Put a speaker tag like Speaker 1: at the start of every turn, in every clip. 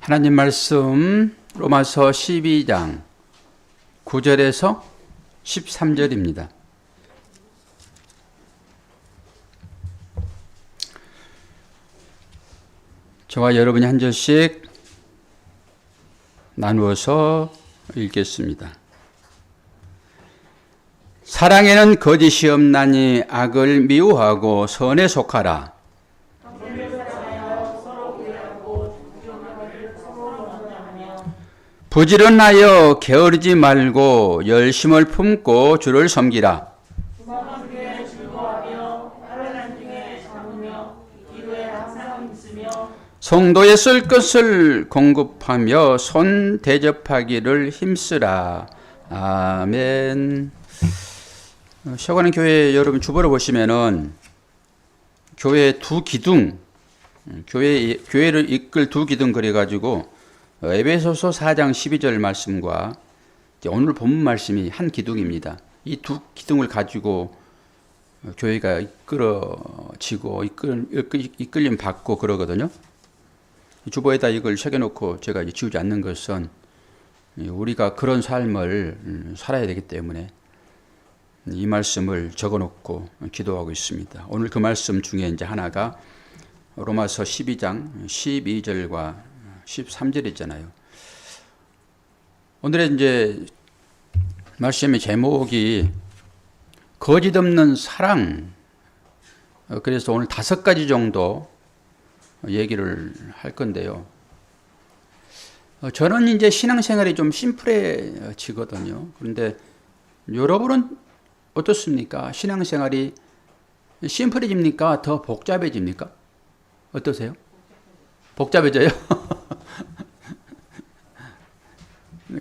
Speaker 1: 하나님 말씀 로마서 12장 9절에서 13절입니다. 저와 여러분이 한 절씩 나누어서 읽겠습니다. 사랑에는 거짓이 없나니 악을 미워하고 선에 속하라. 부지런하여 게으르지 말고 열심을 품고 주를 섬기라. 성도의 쓸 것을 공급하며 손 대접하기를 힘쓰라. 아멘. 쉬어가는 교회 여러분 주보를 보시면은 교회 두 기둥, 교회를 이끌 두 기둥 그래가지고 에베소서 4장 12절 말씀과 오늘 본문 말씀이 한 기둥입니다. 이 두 기둥을 가지고 교회가 이끌어지고 이끌림 받고 그러거든요. 주보에다 이걸 새겨놓고 제가 지우지 않는 것은 우리가 그런 삶을 살아야 되기 때문에 이 말씀을 적어놓고 기도하고 있습니다. 오늘 그 말씀 중에 이제 하나가 로마서 12장 12절과 13절 있잖아요. 오늘의 이제 말씀의 제목이 거짓 없는 사랑. 그래서 오늘 5가지 정도 얘기를 할 건데요. 저는 이제 신앙생활이 좀 심플해지거든요. 그런데 여러분은 어떻습니까? 신앙생활이 심플해집니까? 더 복잡해집니까? 어떠세요? 복잡해져요?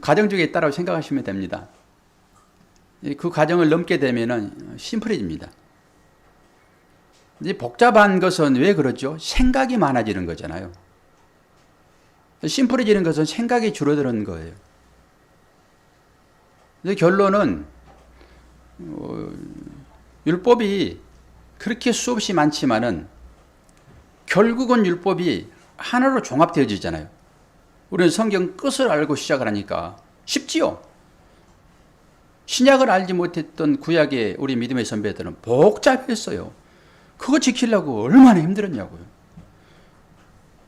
Speaker 1: 과정 중에 있다고 생각하시면 됩니다. 그 과정을 넘게 되면은 심플해집니다. 이제 복잡한 것은 왜 그러죠? 생각이 많아지는 거잖아요. 심플해지는 것은 생각이 줄어드는 거예요. 결론은 율법이 그렇게 수없이 많지만은 결국은 율법이 하나로 종합되어지잖아요. 우리는 성경 끝을 알고 시작을 하니까 쉽지요. 신약을 알지 못했던 구약의 우리 믿음의 선배들은 복잡했어요. 그거 지키려고 얼마나 힘들었냐고요.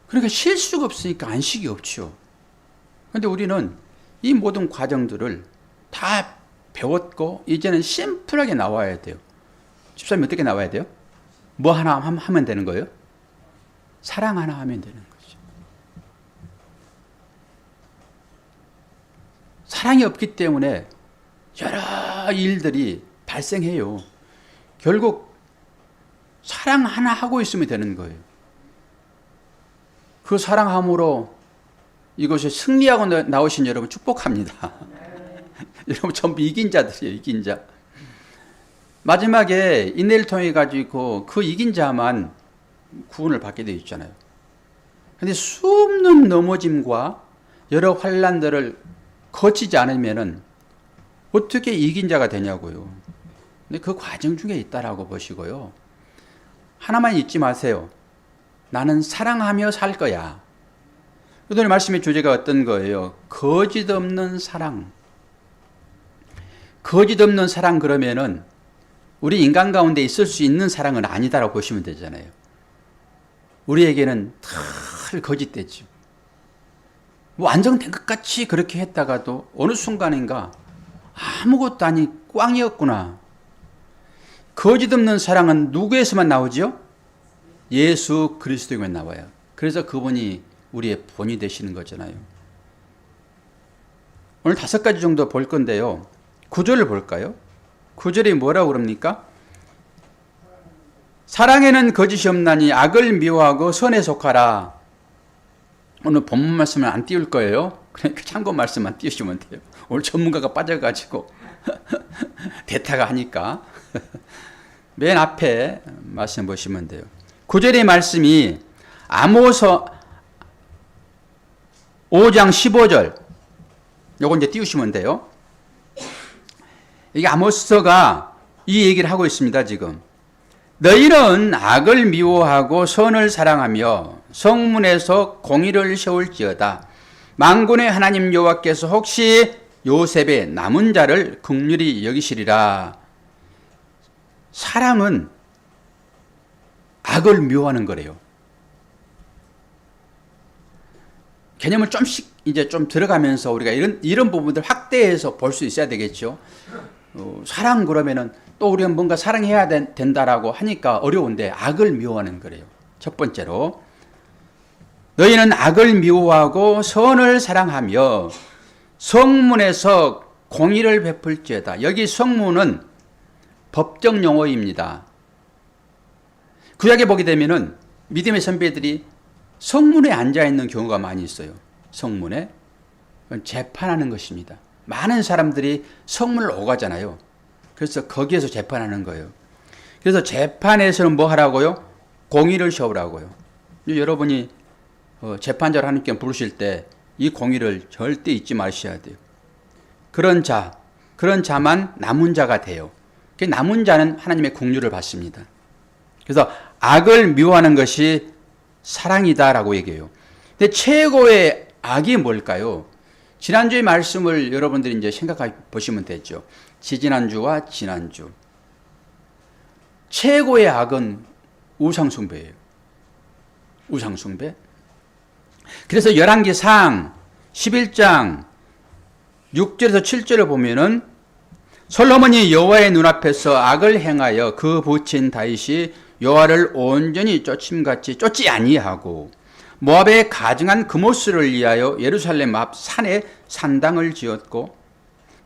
Speaker 1: 그러니까 실수가 없으니까 안식이 없죠. 그런데 우리는 이 모든 과정들을 다 배웠고 이제는 심플하게 나와야 돼요. 집사님 어떻게 나와야 돼요? 뭐 하나 하면 되는 거예요? 사랑 하나 하면 되는 거죠. 사랑이 없기 때문에 여러 일들이 발생해요. 결국 사랑 하나 하고 있으면 되는 거예요. 그 사랑함으로 이것이 승리하고 나오신 여러분 축복합니다. 여러분 전부 이긴 자들이에요. 이긴 자. 마지막에 인내를 통해 가지고 그 이긴 자만 구원을 받게 되어 있잖아요. 그런데 수없는 넘어짐과 여러 환난들을 거치지 않으면은 어떻게 이긴 자가 되냐고요. 근데 그 과정 중에 있다라고 보시고요. 하나만 잊지 마세요. 나는 사랑하며 살 거야. 오늘 말씀의 주제가 어떤 거예요? 거짓 없는 사랑. 거짓 없는 사랑 그러면은 우리 인간 가운데 있을 수 있는 사랑은 아니다라고 보시면 되잖아요. 우리에게는 늘 거짓되죠. 완성된 것 같이 그렇게 했다가도 어느 순간인가 아무것도 아닌 꽝이었구나. 거짓 없는 사랑은 누구에서만 나오지요? 예수 그리스도에만 나와요. 그래서 그분이 우리의 본이 되시는 거잖아요. 오늘 5가지 정도 볼 건데요. 9절을 볼까요? 9절이 뭐라고 그럽니까? 사랑에는 거짓이 없나니 악을 미워하고 선에 속하라. 오늘 본문 말씀을 안 띄울 거예요. 그러니까 참고 말씀만 띄우시면 돼요. 오늘 전문가가 빠져가지고 대타가 하니까 맨 앞에 말씀 보시면 돼요. 9절의 말씀이 아모스 5장 15절 요거 이제 띄우시면 돼요. 이게 아모스가 이 얘기를 하고 있습니다. 지금 너희는 악을 미워하고 선을 사랑하며 성문에서 공의를 세울지어다. 만군의 하나님 여호와께서 혹시 요셉의 남은 자를 긍휼히 여기시리라. 사랑은 악을 미워하는 거래요. 개념을 좀씩 이제 좀 들어가면서 우리가 이런 부분들 확대해서 볼 수 있어야 되겠죠. 사랑 그러면은 또 우리가 뭔가 사랑해야 된다라고 하니까 어려운데 악을 미워하는 거래요. 첫 번째로 너희는 악을 미워하고 선을 사랑하며 성문에서 공의를 베풀지어다. 여기 성문은 법정 용어입니다. 구약에 보게 되면은 믿음의 선배들이 성문에 앉아 있는 경우가 많이 있어요. 성문에 재판하는 것입니다. 많은 사람들이 성문을 오가잖아요. 그래서 거기에서 재판하는 거예요. 그래서 재판에서는 뭐 하라고요? 공의를 세우라고요. 여러분이 재판자를 하나님께 부르실 때 이 공의를 절대 잊지 마셔야 돼요. 그런 자만 남은 자가 돼요. 남은 자는 하나님의 긍휼을 받습니다. 그래서 악을 미워하는 것이 사랑이다라고 얘기해요. 근데 최고의 악이 뭘까요? 지난주의 말씀을 여러분들이 이제 생각해 보시면 되죠. 지지난주와 지난주. 최고의 악은 우상숭배예요. 우상숭배. 그래서 열왕기상 11장 6절에서 7절을 보면은 솔로몬이 여호와의 눈앞에서 악을 행하여 그 부친 다윗이 여호와를 온전히 쫓음같이 쫓지 아니하고 모압에 가증한 그모스를 위하여 예루살렘 앞 산에 산당을 지었고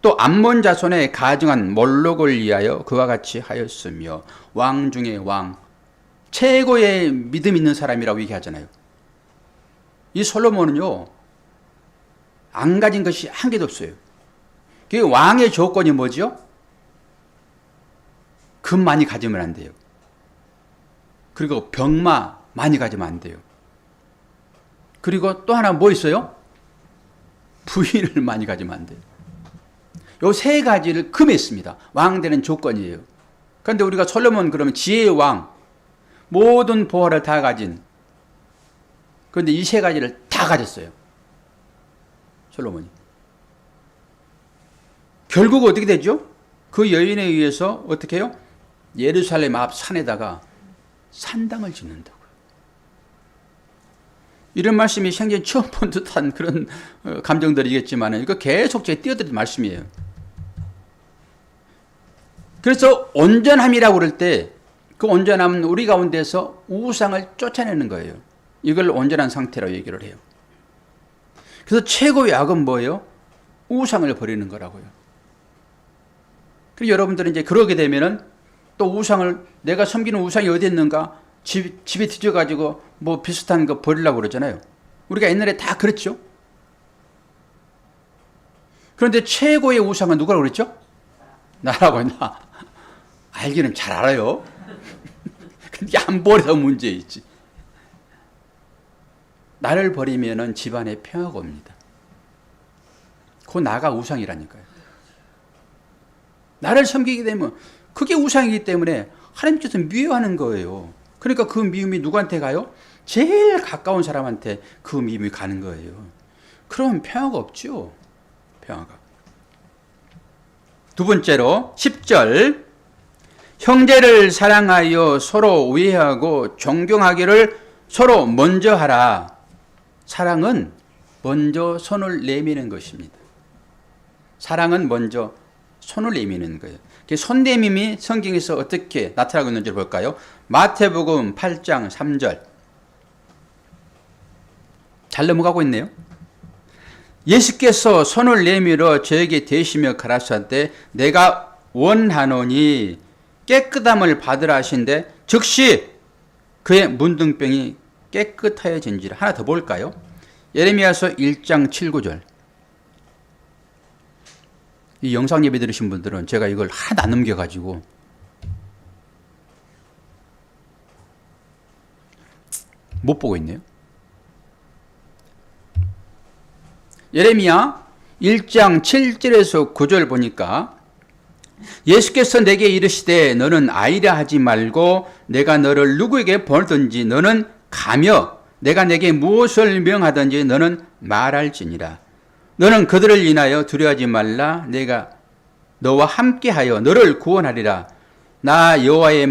Speaker 1: 또 암몬 자손에 가증한 몰록을 위하여 그와 같이 하였으며 왕 중에 왕, 최고의 믿음 있는 사람이라고 얘기하잖아요. 이 솔로몬은요 안 가진 것이 한 개도 없어요. 그 왕의 조건이 뭐죠? 금 많이 가지면 안 돼요. 그리고 병마 많이 가지면 안 돼요. 그리고 또 하나 뭐 있어요? 부인을 많이 가지면 안 돼요. 요 세 가지를 금했습니다. 왕 되는 조건이에요. 그런데 우리가 솔로몬 그러면 지혜의 왕, 모든 보화를 다 가진, 그런데 이 세 가지를 다 가졌어요. 솔로몬이. 결국 어떻게 되죠? 그 여인에 의해서 어떻게 해요? 예루살렘 앞 산에다가 산당을 짓는다고요. 이런 말씀이 생전 처음 본 듯한 그런 감정들이겠지만 이거 계속 제 띄어드린 말씀이에요. 그래서 온전함이라고 그럴 때 그 온전함은 우리 가운데서 우상을 쫓아내는 거예요. 이걸 온전한 상태로 얘기를 해요. 그래서 최고의 악은 뭐예요? 우상을 버리는 거라고요. 그리고 여러분들은 이제 그러게 되면은 또 우상을, 내가 섬기는 우상이 어디 있는가? 집에 뒤져가지고 뭐 비슷한 거 버리려고 그러잖아요. 우리가 옛날에 다 그랬죠. 그런데 최고의 우상은 누구라고 그랬죠? 나라고 했나? 알기는 잘 알아요. 근데 안 버려서 문제있지. 나를 버리면은 집안에 평화가 옵니다. 그 나가 우상이라니까요. 나를 섬기게 되면 그게 우상이기 때문에 하나님께서 미워하는 거예요. 그러니까 그 미움이 누구한테 가요? 제일 가까운 사람한테 그 미움이 가는 거예요. 그럼 평화가 없죠. 평화가. 두 번째로 10절 형제를 사랑하여 서로 우애하고 존경하기를 서로 먼저 하라. 사랑은 먼저 손을 내미는 것입니다. 사랑은 먼저 손을 내미는 거예요. 손 내밈이 성경에서 어떻게 나타나고 있는지 볼까요? 마태복음 8장 3절. 잘 넘어가고 있네요. 예수께서 손을 내밀어 저에게 대시며 가라사대 내가 원하노니 깨끗함을 받으라 하신데 즉시 그의 문둥병이 깨끗하여진지라. 하나 더 볼까요? 예레미야서 1장 7, 9절. 이 영상 예배 들으신 분들은 제가 이걸 하나도 안 넘겨가지고 못 보고 있네요. 예레미야 1장 7절에서 9절 보니까 예수께서 내게 이르시되 너는 아이라 하지 말고 내가 너를 누구에게 보내든지 너는 가며 내가 내게 무엇을 명하든지 너는 말할지니라. 너는 그들을 인하여 두려워하지 말라. 내가 너와 함께하여 너를 구원하리라. 나 여호와의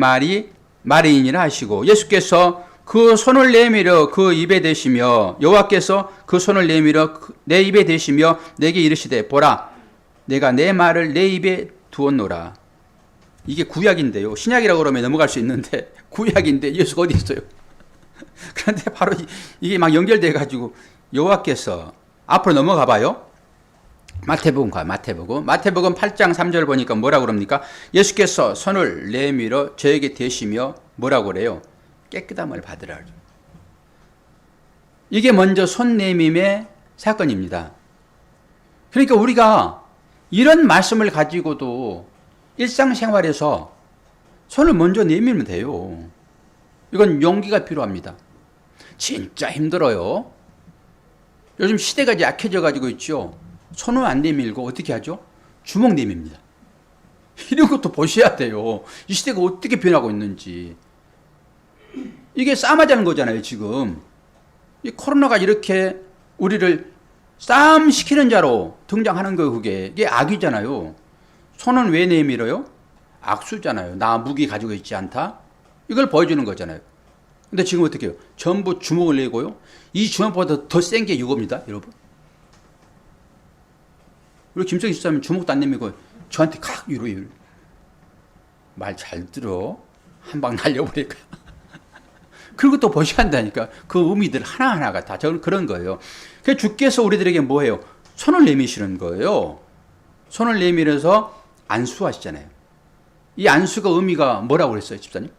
Speaker 1: 말이니라 하시고, 예수께서 그 손을 내밀어 그 입에 대시며, 여호와께서 그 손을 내밀어 내 입에 대시며 내게 이르시되, 보라, 내가 내 말을 내 입에 두었노라. 이게 구약인데요. 신약이라고 그러면 넘어갈 수 있는데 구약인데 예수가 어디 있어요? 그런데 바로 이게 막 연결돼 가지고 여호와께서, 앞으로 넘어가 봐요. 마태복음 8장 3절 보니까 뭐라고 그럽니까? 예수께서 손을 내밀어 저에게 대시며 뭐라고 그래요? 깨끗함을 받으라. 이게 먼저 손 내밈의 사건입니다. 그러니까 우리가 이런 말씀을 가지고도 일상생활에서 손을 먼저 내밀면 돼요. 이건 용기가 필요합니다. 진짜 힘들어요. 요즘 시대가 약해져 가지고 있죠. 손을 안 내밀고 어떻게 하죠? 주먹 내밉니다. 이런 것도 보셔야 돼요. 이 시대가 어떻게 변하고 있는지. 이게 싸움하자는 거잖아요, 지금. 이 코로나가 이렇게 우리를 싸움 시키는 자로 등장하는 거, 이게 악이잖아요. 손은 왜 내밀어요? 악수잖아요. 나 무기 가지고 있지 않다. 이걸 보여주는 거잖아요. 근데 지금 어떻게 해요? 전부 주먹을 내고요. 이 주먹보다 더 센 게 이겁니다, 여러분. 우리 김정희 집사님 주먹도 안 내밀고 저한테 칵 이러요. 말 잘 들어. 한 방 날려버릴까. 그리고 또 보셔야 한다니까. 그 의미들 하나하나가 다 저는 그런 거예요. 그래서 주께서 우리들에게 뭐예요? 손을 내미시는 거예요. 손을 내밀어서 안수하시잖아요. 이 안수가 의미가 뭐라고 그랬어요, 집사님?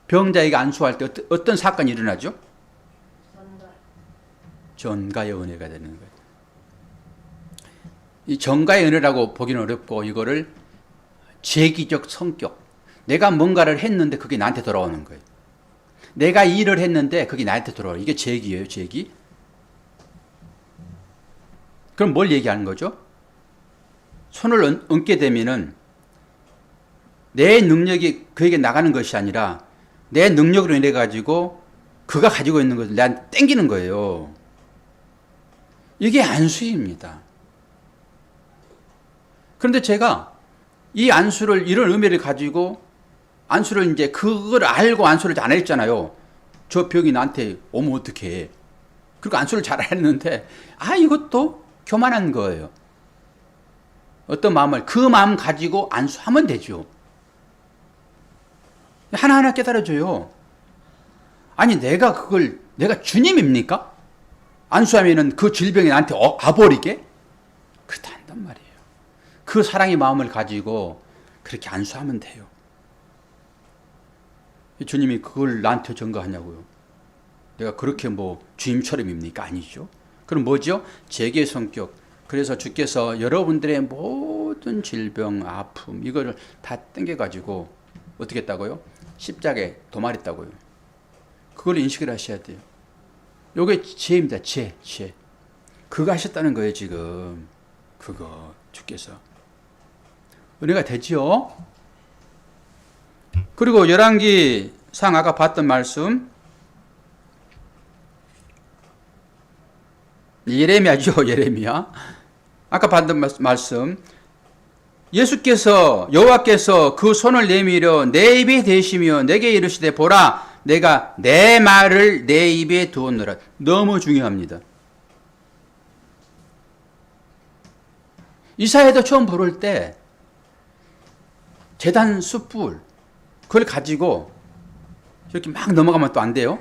Speaker 1: 병자에게 안수할 때 어떤 사건이 일어나죠? 전가의 은혜가 되는 거예요. 이 전가의 은혜라고 보기는 어렵고, 이거를 재기적 성격. 내가 뭔가를 했는데 그게 나한테 돌아오는 거예요. 내가 일을 했는데 그게 나한테 돌아와요. 이게 재기예요, 재기. 그럼 뭘 얘기하는 거죠? 손을 얹게 되면은 내 능력이 그에게 나가는 것이 아니라 내 능력으로 인해 가지고 그가 가지고 있는 것을 나한테 땡기는 거예요. 이게 안수입니다. 그런데 제가 이 안수를, 이런 의미를 가지고 안수를 이제 그걸 알고 안수를 안 했잖아요. 저 병이 나한테 오면 어떡해. 그리고 안수를 잘 했는데, 이것도 교만한 거예요. 어떤 마음을, 그 마음 가지고 안수하면 되죠. 하나하나 깨달아줘요. 아니, 내가 주님입니까? 안수하면은 그 질병이 나한테 와버리게? 그렇다 한단 말이에요. 그 사랑의 마음을 가지고 그렇게 안수하면 돼요. 주님이 그걸 나한테 전가하냐고요. 내가 그렇게 주임처럼입니까? 아니죠. 그럼 뭐죠? 재계의 성격. 그래서 주께서 여러분들의 모든 질병, 아픔, 이거를 다 땡겨가지고 어떻게 했다고요? 십자가에 도말했다고요. 그걸 인식을 하셔야 돼요. 요게 죄입니다. 죄. 그거 하셨다는 거예요, 지금. 그거 주께서. 은혜가 되지요? 그리고 열왕기상 아까 봤던 말씀, 예레미야죠, 예레미야. 아까 봤던 말씀, 예수께서, 여호와께서 그 손을 내밀어 내 입에 대시며 내게 이르시되, 보라, 내가 내 말을 내 입에 두었노라. 너무 중요합니다. 이사야도 처음 부를 때 제단 숯불, 그걸 가지고 이렇게 막 넘어가면 또 안 돼요.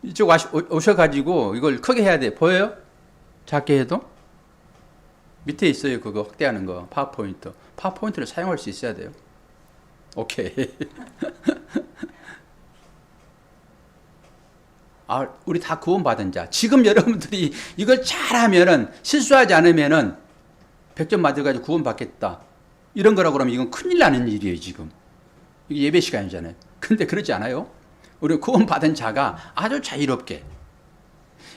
Speaker 1: 이쪽 오셔가지고 이걸 크게 해야 돼. 보여요? 작게 해도? 밑에 있어요. 그거 확대하는 거. 파워포인트. 파워포인트를 사용할 수 있어야 돼요. 오케이. 우리 다 구원받은 자. 지금 여러분들이 이걸 잘하면은, 실수하지 않으면은 100점 맞아가지고 구원받겠다. 이런 거라고 그러면 이건 큰일 나는 일이에요, 지금. 이게 예배 시간이잖아요. 근데 그러지 않아요? 우리 구원받은 자가 아주 자유롭게.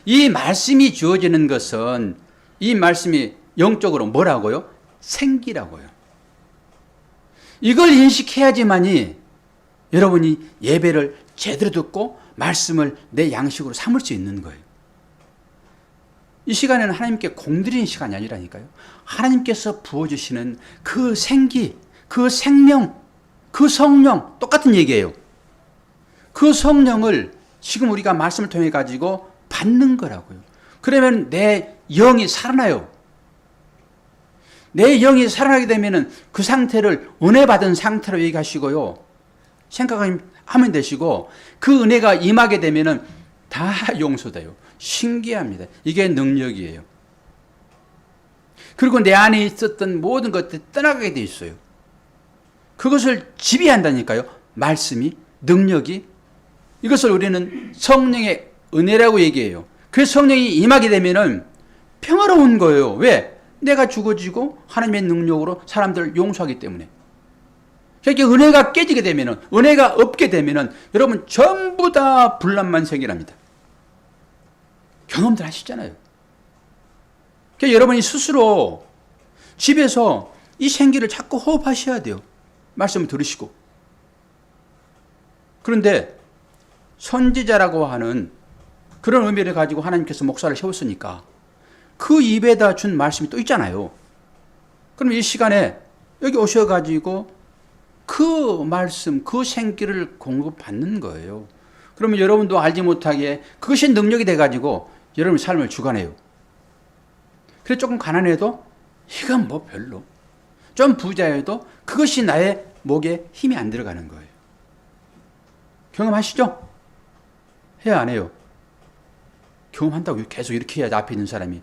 Speaker 1: 이 말씀이 주어지는 것은, 이 말씀이 영적으로 뭐라고요? 생기라고요. 이걸 인식해야지만이 여러분이 예배를 제대로 듣고 말씀을 내 양식으로 삼을 수 있는 거예요. 이 시간에는 하나님께 공드리는 시간이 아니라니까요. 하나님께서 부어주시는 그 생기, 그 생명, 그 성령, 똑같은 얘기예요. 그 성령을 지금 우리가 말씀을 통해 가지고 받는 거라고요. 그러면 내 영이 살아나요. 내 영이 살아나게 되면 그 상태를 은혜 받은 상태로 얘기하시고요. 생각하면 되시고, 그 은혜가 임하게 되면 다 용서돼요. 신기합니다. 이게 능력이에요. 그리고 내 안에 있었던 모든 것들이 떠나가게 돼 있어요. 그것을 지배한다니까요. 말씀이, 능력이. 이것을 우리는 성령의 은혜라고 얘기해요. 그 성령이 임하게 되면은 평화로운 거예요. 왜? 내가 죽어지고 하나님의 능력으로 사람들을 용서하기 때문에. 그러니까 은혜가 깨지게 되면은, 은혜가 없게 되면은 여러분 전부 다 불난만성이랍니다. 경험들 하시잖아요. 그러니까 여러분이 스스로 집에서 이 생기를 자꾸 호흡하셔야 돼요. 말씀을 들으시고. 그런데 선지자라고 하는 그런 의미를 가지고 하나님께서 목사를 세웠으니까 그 입에다 준 말씀이 또 있잖아요. 그럼 이 시간에 여기 오셔가지고 그 말씀, 그 생기를 공급받는 거예요. 그러면 여러분도 알지 못하게 그것이 능력이 돼가지고 여러분의 삶을 주관해요. 그래서 조금 가난해도 이건 뭐 별로. 좀 부자여도 그것이 나의 목에 힘이 안 들어가는 거예요. 경험하시죠? 해야 안 해요? 경험한다고 계속 이렇게 해야지 앞에 있는 사람이.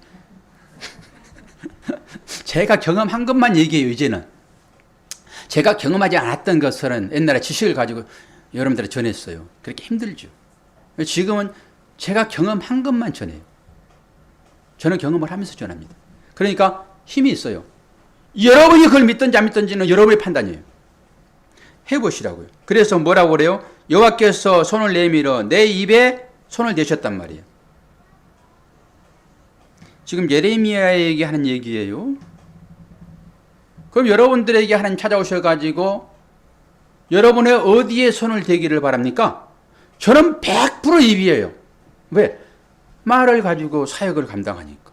Speaker 1: 제가 경험한 것만 얘기해요, 이제는. 제가 경험하지 않았던 것은 옛날에 지식을 가지고 여러분들한테 전했어요. 그렇게 힘들죠. 지금은 제가 경험한 것만 전해요. 저는 경험을 하면서 전합니다. 그러니까 힘이 있어요. 여러분이 그걸 믿든지 안 믿든지는 여러분의 판단이에요. 해보시라고요. 그래서 뭐라고 그래요? 여호와께서 손을 내밀어 내 입에 손을 대셨단 말이에요. 지금 예레미야에게 하는 얘기예요. 그럼 여러분들에게 하나님 찾아오셔가지고 여러분의 어디에 손을 대기를 바랍니까? 저는 100% 입이에요. 왜? 말을 가지고 사역을 감당하니까.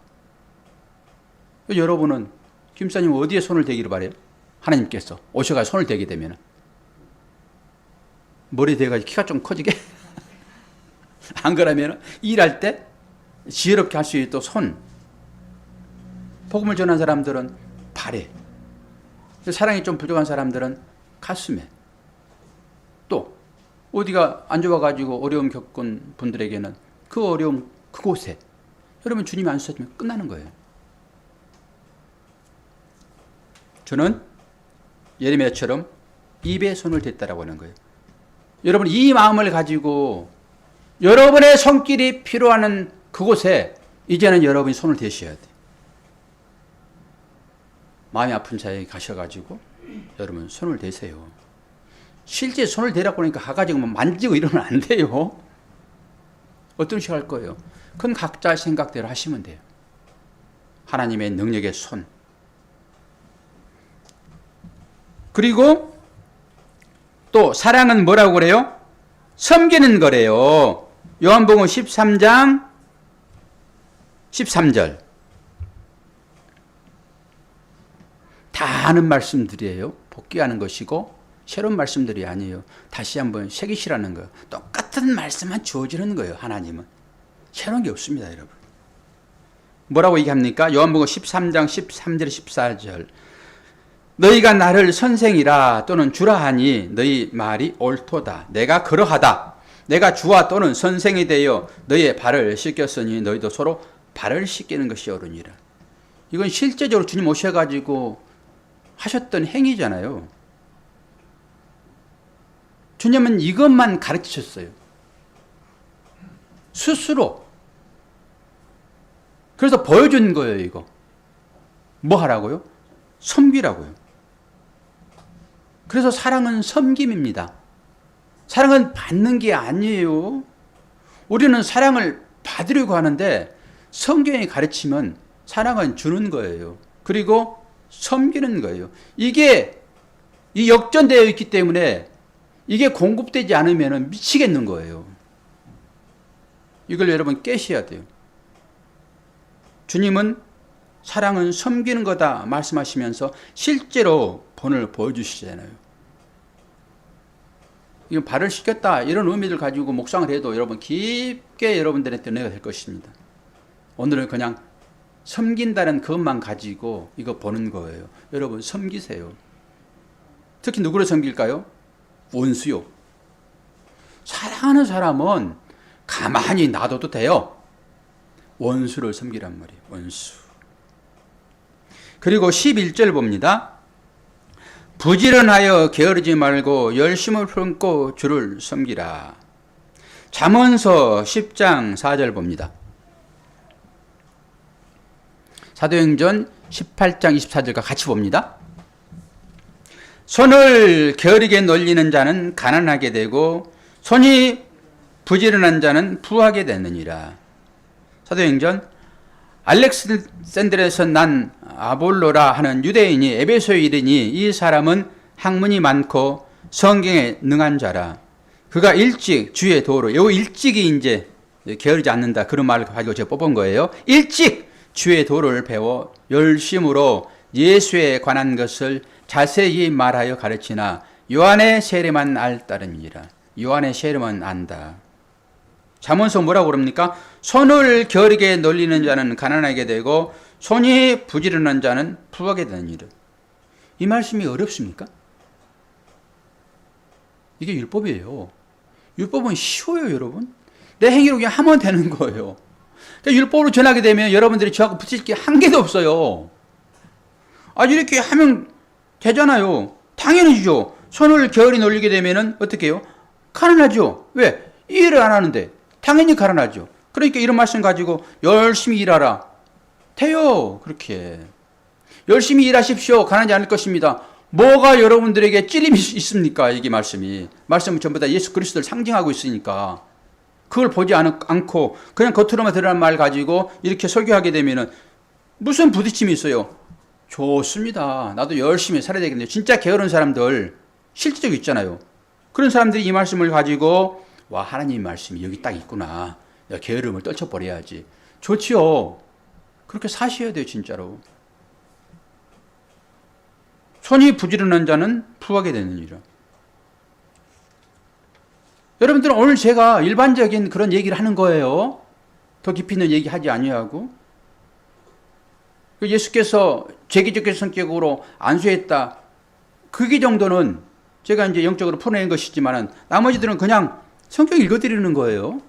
Speaker 1: 여러분은 김사님 어디에 손을 대기를 바래요? 하나님께서 오셔가지고 손을 대게 되면 머리 대가지고 키가 좀 커지게. 안 그러면 일할 때 지혜롭게 할 수 있도록 손. 복음을 전한 사람들은 발에, 사랑이 좀 부족한 사람들은 가슴에, 또 어디가 안 좋아가지고 어려움 겪은 분들에게는 그 어려움 그곳에 여러분 주님이 안 쓰시면 끝나는 거예요. 저는 예레미야처럼 입에 손을 댔다라고 하는 거예요. 여러분 이 마음을 가지고 여러분의 손길이 필요한 그곳에 이제는 여러분이 손을 대셔야 돼요. 마음이 아픈 자에게 가셔가지고 여러분 손을 대세요. 실제 손을 대라고 하니까 가가지고 만지고 이러면 안 돼요. 어떤 식으로 할 거예요? 그건 각자 생각대로 하시면 돼요. 하나님의 능력의 손. 그리고 또 사랑은 뭐라고 그래요? 섬기는 거래요. 요한복음 13장 13절. 다 아는 말씀들이에요. 복귀하는 것이고 새로운 말씀들이 아니에요. 다시 한번 새기시라는 거예요. 똑같은 말씀만 주어지는 거예요. 하나님은. 새로운 게 없습니다. 여러분. 뭐라고 얘기합니까? 요한복음 13장 13절 14절. 너희가 나를 선생이라 또는 주라 하니 너희 말이 옳도다. 내가 그러하다. 내가 주와 또는 선생이 되어 너희의 발을 씻겼으니 너희도 서로 발을 씻기는 것이 옳으니라. 이건 실제적으로 주님 오셔가지고 하셨던 행위잖아요. 주님은 이것만 가르치셨어요. 스스로. 그래서 보여준 거예요, 이거. 뭐 하라고요? 섬기라고요. 그래서 사랑은 섬김입니다. 사랑은 받는 게 아니에요. 우리는 사랑을 받으려고 하는데 성경이 가르치면 사랑은 주는 거예요. 그리고 섬기는 거예요. 이게 이 역전되어 있기 때문에 이게 공급되지 않으면 미치겠는 거예요. 이걸 여러분 깨셔야 돼요. 주님은 사랑은 섬기는 거다 말씀하시면서 실제로 본을 보여주시잖아요. 이건 발을 씻겼다 이런 의미를 가지고 묵상을 해도 여러분 깊게 여러분들한테 은혜가 될 것입니다. 오늘은 그냥 섬긴다는 그것만 가지고 이거 보는 거예요. 여러분 섬기세요. 특히 누구를 섬길까요? 원수요. 사랑하는 사람은 가만히 놔둬도 돼요. 원수를 섬기란 말이에요. 원수. 그리고 11절 봅니다. 부지런하여 게으르지 말고 열심을 품고 주를 섬기라. 잠언서 10장 4절 봅니다. 사도행전 18장 24절과 같이 봅니다. 손을 게으르게 놀리는 자는 가난하게 되고 손이 부지런한 자는 부하게 되느니라. 사도행전 알렉산드리아에서 난 아볼로라 하는 유대인이 에베소에 이르니 이 사람은 학문이 많고 성경에 능한 자라. 그가 일찍 주의 도로, 요 일찍이 이제 게으르지 않는다 그런 말을 가지고 제가 뽑은 거예요. 일찍 주의 도를 배워 열심으로 예수에 관한 것을 자세히 말하여 가르치나 요한의 세례만 알 따름이니라. 요한의 세례만 안다. 잠언서 뭐라고 그럽니까? 손을 게으르게 놀리는 자는 가난하게 되고 손이 부지런한 자는 부하게 되느니라. 이 말씀이 어렵습니까? 이게 율법이에요. 율법은 쉬워요, 여러분. 내 행위로 그냥 하면 되는 거예요. 그러니까 율법으로 전하게 되면 여러분들이 저하고 붙일 게 한 개도 없어요. 아주 이렇게 하면 되잖아요. 당연히죠. 손을 게으르게 놀리게 되면은 어떻게 해요? 가난하죠. 왜? 일을 안 하는데 당연히 가난하죠. 그러니까 이런 말씀 가지고 열심히 일하라. 돼요. 그렇게. 열심히 일하십시오. 가난하지 않을 것입니다. 뭐가 여러분들에게 찔림이 있습니까? 이게 말씀이. 말씀은 전부 다 예수 그리스도를 상징하고 있으니까. 그걸 보지 않고 그냥 겉으로만 드러난 말 가지고 이렇게 설교하게 되면은 무슨 부딪힘이 있어요? 좋습니다. 나도 열심히 살아야 되겠네요. 진짜 게으른 사람들 실질적으로 있잖아요. 그런 사람들이 이 말씀을 가지고 와, 하나님 말씀이 여기 딱 있구나. 야, 게으름을 떨쳐버려야지. 좋지요. 그렇게 사셔야 돼요, 진짜로. 손이 부지런한 자는 부하게 되느니라. 여러분들은 오늘 제가 일반적인 그런 얘기를 하는 거예요. 더 깊이 있는 얘기 하지 아니하고. 예수께서 제기적인 성격으로 안수했다. 그게 정도는 제가 이제 영적으로 풀어낸 것이지만은 나머지들은 그냥 성경 읽어드리는 거예요.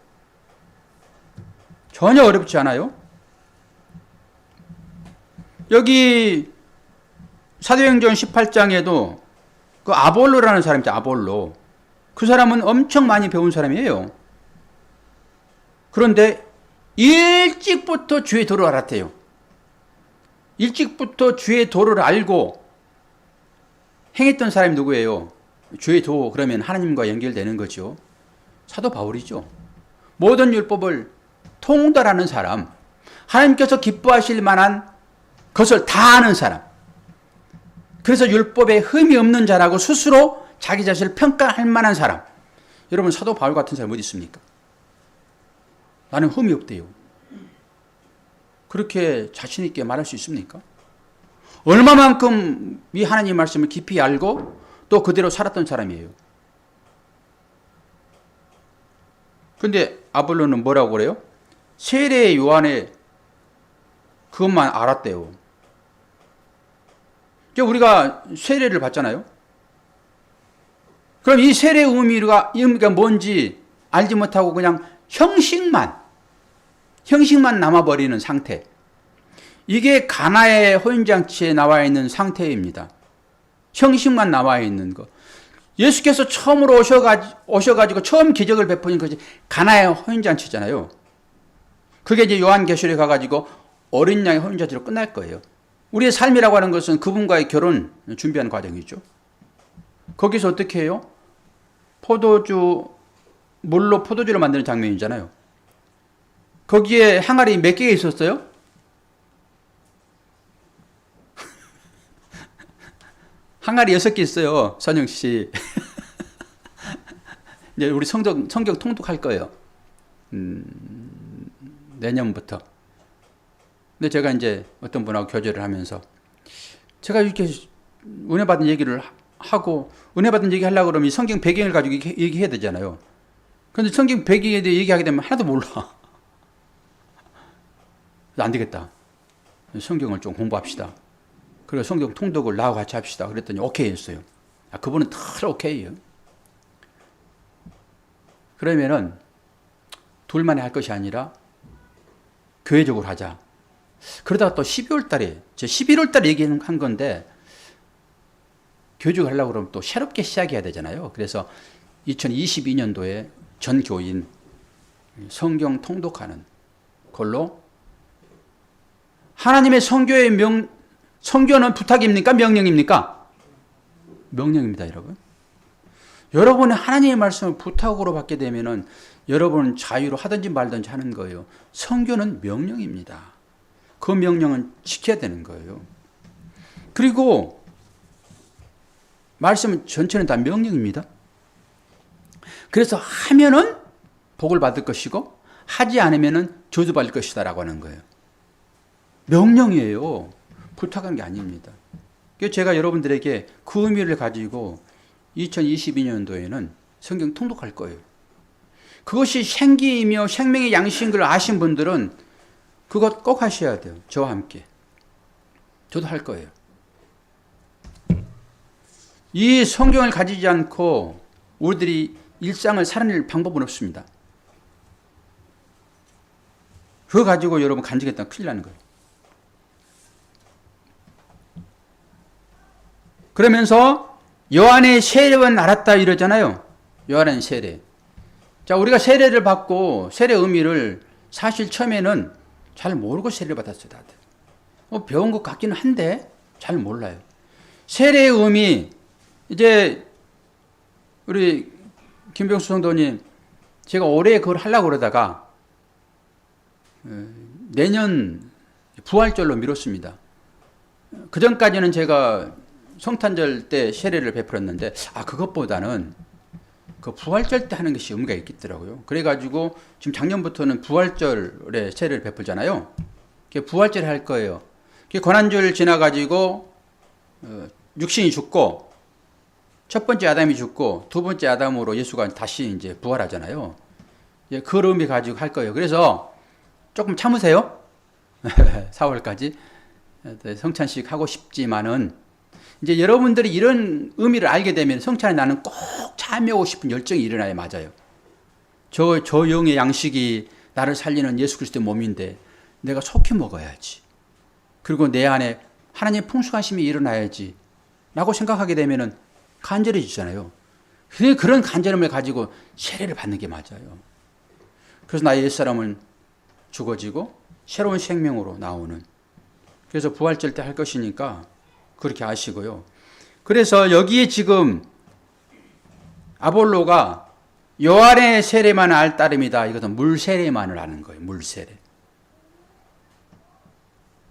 Speaker 1: 전혀 어렵지 않아요. 여기 사도행전 18장에도 그 아볼로라는 사람이 있죠. 아볼로. 그 사람은 엄청 많이 배운 사람이에요. 그런데 일찍부터 주의 도를 알았대요. 일찍부터 주의 도를 알고 행했던 사람이 누구예요? 주의 도 그러면 하나님과 연결되는 거죠. 사도 바울이죠. 모든 율법을 통달하는 사람, 하나님께서 기뻐하실 만한 것을 다 아는 사람. 그래서 율법에 흠이 없는 자라고 스스로 자기 자신을 평가할 만한 사람. 여러분 사도 바울 같은 사람 어디 있습니까? 나는 흠이 없대요. 그렇게 자신 있게 말할 수 있습니까? 얼마만큼 이 하나님 말씀을 깊이 알고 또 그대로 살았던 사람이에요. 근데 아볼로는 뭐라고 그래요? 세례 요한의 그것만 알았대요. 우리가 세례를 받잖아요. 그럼 이 세례의 의미가 뭔지 알지 못하고 그냥 형식만 남아버리는 상태. 이게 가나의 혼인잔치에 나와 있는 상태입니다. 형식만 나와 있는 거. 예수께서 처음으로 오셔가지고 처음 기적을 베푸는 것이 가나의 혼인잔치잖아요. 그게 이제 요한계시록에 가가지고 어린 양의 혼인잔치로 끝날 거예요. 우리의 삶이라고 하는 것은 그분과의 결혼 준비하는 과정이죠. 거기서 어떻게 해요? 물로 포도주를 만드는 장면이잖아요. 거기에 항아리 몇 개가 있었어요? 항아리 6개 있어요. 선영 씨. 이제 우리 성경 통독할 거예요. 내년부터. 근데 제가 이제 어떤 분하고 교제를 하면서 제가 이렇게 은혜 받은 얘기를 하고 은혜 받은 얘기 하려고 그러면 이 성경 배경을 가지고 얘기해야 되잖아요. 그런데 성경 배경에 대해 얘기하게 되면 하나도 몰라. 안 되겠다. 성경을 좀 공부합시다. 그리고 성경 통독을 나하고 같이 합시다. 그랬더니 오케이 했어요. 그분은 다 오케이예요. 그러면은 둘만에 할 것이 아니라 교회적으로 하자. 그러다가 또 12월 달에, 제 11월 달에 얘기한 건데, 교육을 하려고 그러면 또 새롭게 시작해야 되잖아요. 그래서 2022년도에 전 교인 성경 통독하는 걸로 하나님의 성교는 부탁입니까? 명령입니까? 명령입니다, 여러분. 여러분이 하나님의 말씀을 부탁으로 받게 되면은 여러분은 자유로 하든지 말든지 하는 거예요. 성교는 명령입니다. 그 명령은 지켜야 되는 거예요. 그리고 말씀은 전체는 다 명령입니다. 그래서 하면은 복을 받을 것이고 하지 않으면은 저주받을 것이다라고 하는 거예요. 명령이에요. 부탁한 게 아닙니다. 그래서 제가 여러분들에게 그 의미를 가지고 2022년도에는 성경 통독할 거예요. 그것이 생기이며 생명의 양식인 걸 아신 분들은 그것 꼭 하셔야 돼요. 저와 함께. 저도 할 거예요. 이 성경을 가지지 않고 우리들이 일상을 살아낼 방법은 없습니다. 그거 가지고 여러분 간직했다면 큰일 나는 거예요. 그러면서 요한의 세례만 알았다 이러잖아요. 요한의 세례. 자, 우리가 세례를 받고 세례 의미를 사실 처음에는 잘 모르고 세례를 받았어요, 다들. 배운 것 같기는 한데 잘 몰라요. 세례의 의미, 이제 우리 김병수 성도님, 제가 올해 그걸 하려고 그러다가 내년 부활절로 미뤘습니다. 그 전까지는 제가 성탄절 때 세례를 베풀었는데 그것보다는 그 부활절 때 하는 것이 의미가 있겠더라고요. 그래가지고 지금 작년부터는 부활절에 세례를 베풀잖아요. 부활절에 할 거예요. 고난주일 지나가지고 육신이 죽고 첫 번째 아담이 죽고 두 번째 아담으로 예수가 다시 이제 부활하잖아요. 그 의미 가지고 할 거예요. 그래서 조금 참으세요. 4월까지 성찬식 하고 싶지만은 이제 여러분들이 이런 의미를 알게 되면 성찬에 나는 꼭 참여하고 싶은 열정이 일어나야 맞아요. 저 영의 양식이 나를 살리는 예수 그리스도의 몸인데 내가 속히 먹어야지. 그리고 내 안에 하나님의 풍성하심이 일어나야지. 라고 생각하게 되면은 간절해지잖아요. 그런 간절함을 가지고 세례를 받는 게 맞아요. 그래서 나의 옛사람은 죽어지고 새로운 생명으로 나오는. 그래서 부활절 때 할 것이니까 그렇게 아시고요. 그래서 여기에 지금 아볼로가 요한의 세례만 알 따름이다. 이것은 물세례만을 아는 거예요. 물세례.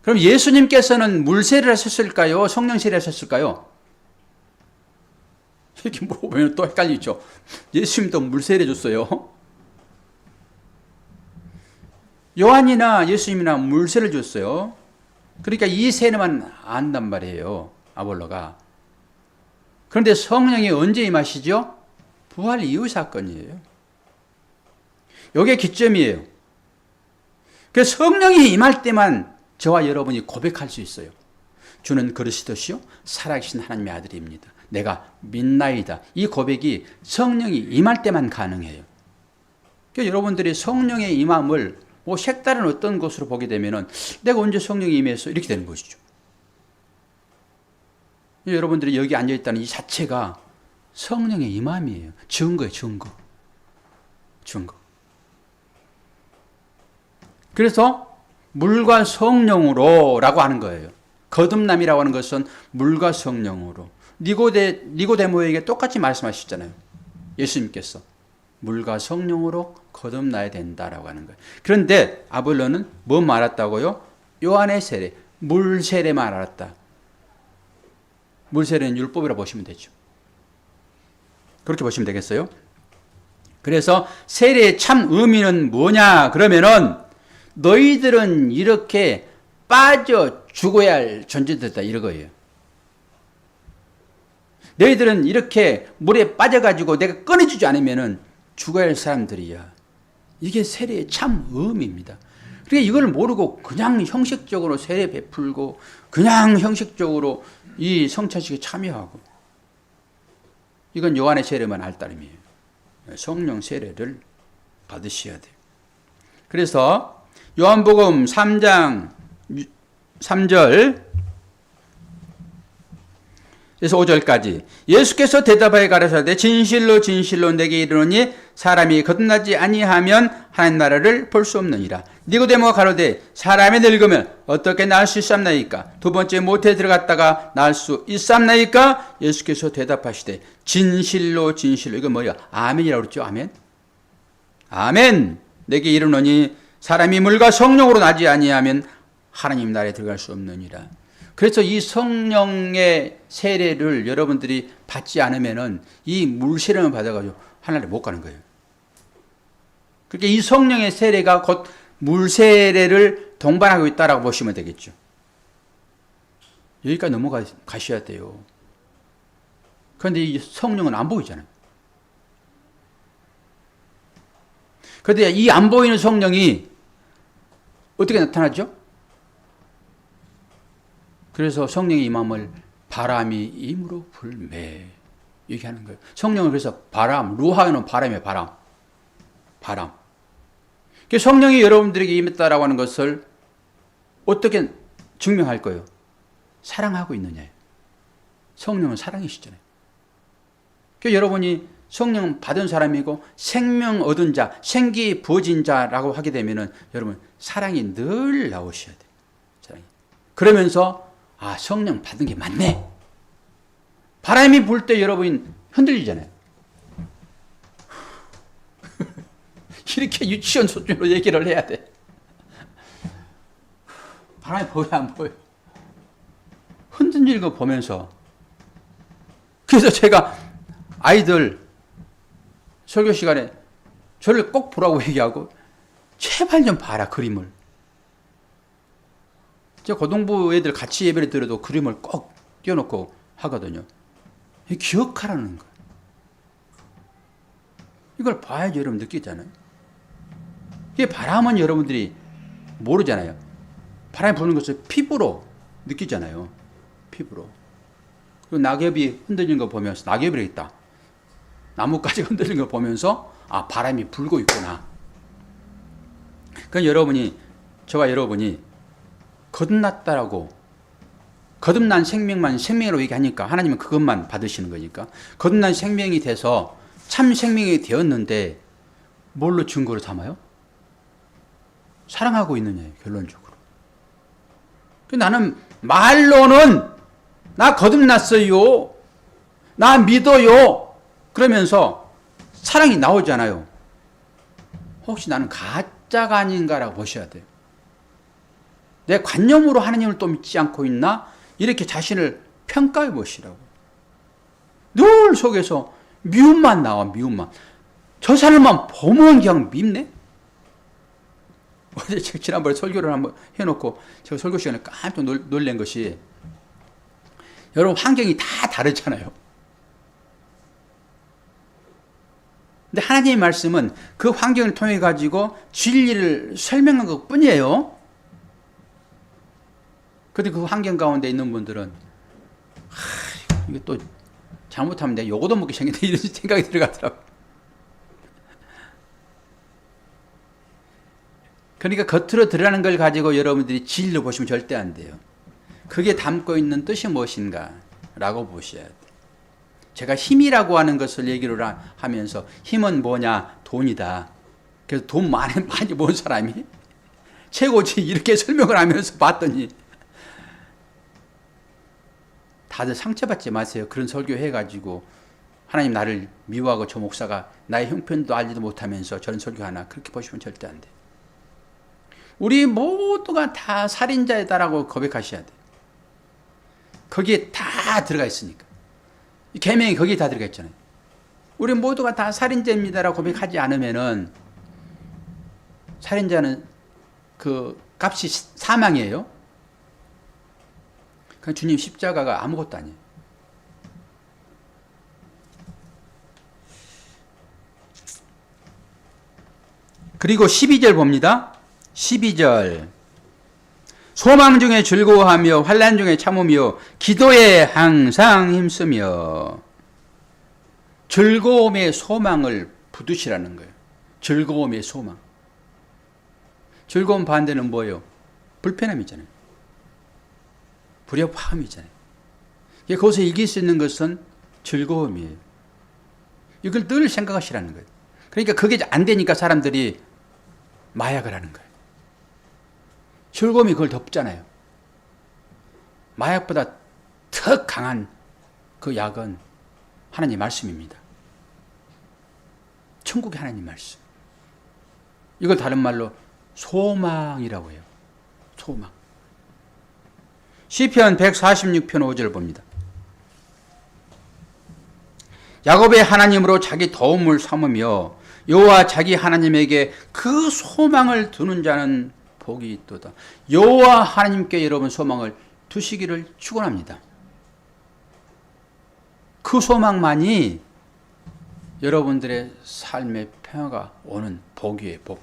Speaker 1: 그럼 예수님께서는 물세례를 하셨을까요? 성령세례를 하셨을까요? 이렇게 물어보면 또 헷갈리죠. 예수님도 물세례 줬어요. 요한이나 예수님이나 물세례를 줬어요. 그러니까 이 세례만 안단 말이에요. 아볼로가. 그런데 성령이 언제 임하시죠? 부활 이후 사건이에요. 이게 기점이에요. 그래서 성령이 임할 때만 저와 여러분이 고백할 수 있어요. 주는 그리스도시요 살아계신 하나님의 아들입니다. 내가 믿나이다. 이 고백이 성령이 임할 때만 가능해요. 그러니까 여러분들이 성령의 임함을 색다른 어떤 것으로 보게 되면은 내가 언제 성령이 임해서 이렇게 되는 것이죠. 여러분들이 여기 앉아있다는 이 자체가 성령의 임함이에요. 증거예요, 증거. 그래서 물과 성령으로 라고 하는 거예요. 거듭남이라고 하는 것은 물과 성령으로. 니고데모에게 똑같이 말씀하셨잖아요. 예수님께서. 물과 성령으로 거듭나야 된다라고 하는 거예요. 그런데 아볼로는 뭐 알았다고요? 요한의 세례, 물 세례만 알았다. 물세례는 율법이라 보시면 되죠. 그렇게 보시면 되겠어요. 그래서 세례의 참 의미는 뭐냐 그러면은 너희들은 이렇게 빠져 죽어야 할 존재들이다 이거예요. 너희들은 이렇게 물에 빠져가지고 내가 꺼내주지 않으면은 죽어야 할 사람들이야. 이게 세례의 참 의미입니다. 그러니까 이걸 모르고 그냥 형식적으로 세례 베풀고 그냥 형식적으로 이 성찬식에 참여하고 이건 요한의 세례만 알 따름이에요. 성령 세례를 받으셔야 돼요. 그래서 요한복음 3장 3절 그래서 5절까지 예수께서 대답하여 가라사대 진실로 진실로 내게 이르노니 사람이 거듭나지 아니하면 하나님 나라를 볼 수 없느니라. 니고데모가 가로되 사람이 늙으면 어떻게 나을 수 있삼나이까? 두 번째 모태에 들어갔다가 나을 수 있삼나이까? 예수께서 대답하시되 진실로 진실로 이건 뭐야? 아멘이라고 그랬죠. 아멘. 아멘. 내게 이르노니 사람이 물과 성령으로 나지 아니하면 하나님 나라에 들어갈 수 없느니라. 그래서 이 성령의 세례를 여러분들이 받지 않으면은 이 물세례만 받아가지고 하나님에 못 가는 거예요. 그러니까 이 성령의 세례가 곧 물세례를 동반하고 있다라고 보시면 되겠죠. 여기까지 넘어가셔야 돼요. 그런데 이 성령은 안 보이잖아요. 그런데 이 안 보이는 성령이 어떻게 나타나죠? 그래서 성령의 임함을 바람이 임으로 불매 얘기하는 거예요. 성령은 그래서 바람, 루하는 바람이에요. 바람. 성령이 여러분들에게 임했다라고 하는 것을 어떻게 증명할 거예요? 사랑하고 있느냐예요. 성령은 사랑이시잖아요. 여러분이 성령 받은 사람이고 생명 얻은 자, 생기 부어진 자라고 하게 되면은 여러분 사랑이 늘 나오셔야 돼요. 사랑이. 그러면서 아, 성령 받은 게 맞네. 바람이 불 때 여러분이 흔들리잖아요. 이렇게 유치원 수준으로 얘기를 해야 돼. 바람이 보여 안 보여? 흔들리는 거 보면서. 그래서 제가 아이들 설교 시간에 저를 꼭 보라고 얘기하고 제발 좀 봐라 그림을. 제가 고등부 애들 같이 예배를 드려도 그림을 꼭 띄워놓고 하거든요. 기억하라는 거예요. 이걸 봐야지 여러분 느끼잖아요. 이게 바람은 여러분들이 모르잖아요. 바람이 부는 것을 피부로 느끼잖아요. 피부로. 그리고 낙엽이 흔들리는 거 보면서 낙엽이 있다. 나뭇가지가 흔들리는 거 보면서 아, 바람이 불고 있구나. 그건 여러분이 저와 여러분이 거듭났다라고 거듭난 생명만 생명으로 얘기하니까 하나님은 그것만 받으시는 거니까 거듭난 생명이 돼서 참 생명이 되었는데 뭘로 증거를 삼아요? 사랑하고 있느냐예요. 결론적으로. 나는 말로는 나 거듭났어요. 나 믿어요. 그러면서 사랑이 나오잖아요. 혹시 나는 가짜가 아닌가라고 보셔야 돼요. 내 관념으로 하나님을 또 믿지 않고 있나? 이렇게 자신을 평가해 보시라고. 늘 속에서 미움만 나와, 미움만. 저 사람만 보면 그냥 밉네? 어제 제가 지난번에 설교를 한번 해놓고 제가 설교 시간에 깜짝 놀란 것이 여러분 환경이 다 다르잖아요. 근데 하나님의 말씀은 그 환경을 통해 가지고 진리를 설명한 것 뿐이에요. 근데 그 환경 가운데 있는 분들은 이게 또 잘못하면 내가 요거도 먹기 생겼네 이런 생각이 들어가더라고요. 그러니까 겉으로 드러나는 걸 가지고 여러분들이 진리로 보시면 절대 안 돼요. 그게 담고 있는 뜻이 무엇인가 라고 보셔야 돼요. 제가 힘이라고 하는 것을 얘기를 하면서 힘은 뭐냐? 돈이다. 그래서 돈 많이 모은 사람이 최고지 이렇게 설명을 하면서 봤더니 다들 상처받지 마세요. 그런 설교 해가지고 하나님 나를 미워하고 저 목사가 나의 형편도 알지도 못하면서 저런 설교 하나 그렇게 보시면 절대 안 돼요. 우리 모두가 다 살인자이다라고 고백하셔야 돼요. 거기에 다 다 들어가 있으니까. 이 계명이 거기에 다 들어가 있잖아요. 우리 모두가 다 살인죄입니다라고 고백하지 않으면은 살인자는 그 값이 사망이에요. 그 주님 십자가가 아무것도 아니에요. 그리고 12절 봅니다. 12절. 소망 중에 즐거워하며 환난 중에 참으며 기도에 항상 힘쓰며. 즐거움의 소망을 부두시라는 거예요. 즐거움의 소망. 즐거움 반대는 뭐예요? 불편함이잖아요. 불협화음이잖아요. 거기서 이길 수 있는 것은 즐거움이에요. 이걸 늘 생각하시라는 거예요. 그러니까 그게 안 되니까 사람들이 마약을 하는 거예요. 즐거움이 그걸 덮잖아요. 마약보다 더 강한 그 약은 하나님 말씀입니다. 천국의 하나님 말씀. 이걸 다른 말로 소망이라고 해요. 소망. 시편 146편 5절 봅니다. 야곱의 하나님으로 자기 도움을 삼으며 여호와 자기 하나님에게 그 소망을 두는 자는 복이 있도다. 여호와 하나님께 여러분 소망을 두시기를 축원합니다. 그 소망만이 여러분들의 삶의 평화가 오는 복이에요. 복.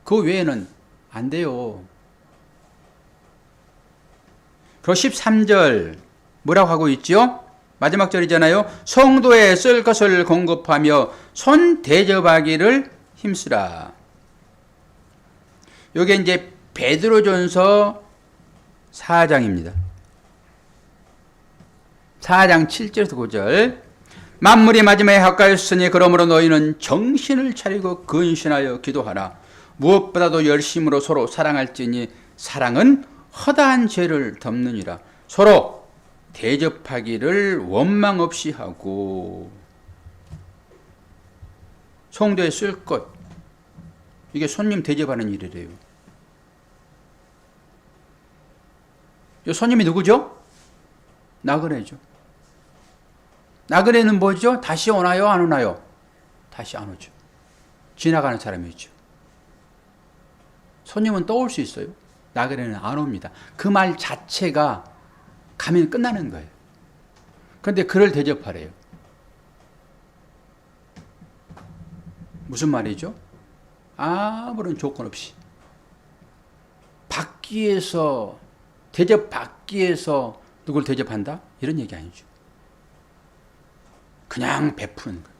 Speaker 1: 그 외에는 안 돼요. 그리고 13절 뭐라고 하고 있죠? 마지막 절이잖아요. 성도에 쓸 것을 공급하며 손 대접하기를 힘쓰라. 이게 이제 베드로전서 4장입니다. 4장 7절에서 9절. 만물이 마지막에 가까이었으니 그러므로 너희는 정신을 차리고 근신하여 기도하라. 무엇보다도 열심으로 서로 사랑할지니 사랑은 허다한 죄를 덮느니라. 서로 대접하기를 원망 없이 하고. 성도에 쓸 것, 이게 손님 대접하는 일이래요. 이 손님이 누구죠? 나그네죠. 나그네는 뭐죠? 다시 오나요? 안 오나요? 다시 안 오죠. 지나가는 사람이죠. 손님은 또 올 수 있어요. 나그네는 안 옵니다. 그 말 자체가 가면 끝나는 거예요. 그런데 그를 대접하래요. 무슨 말이죠? 아무런 조건 없이 받기 위해서, 대접받기 위해서 누굴 대접한다? 이런 얘기 아니죠. 그냥 베푸는 거예요.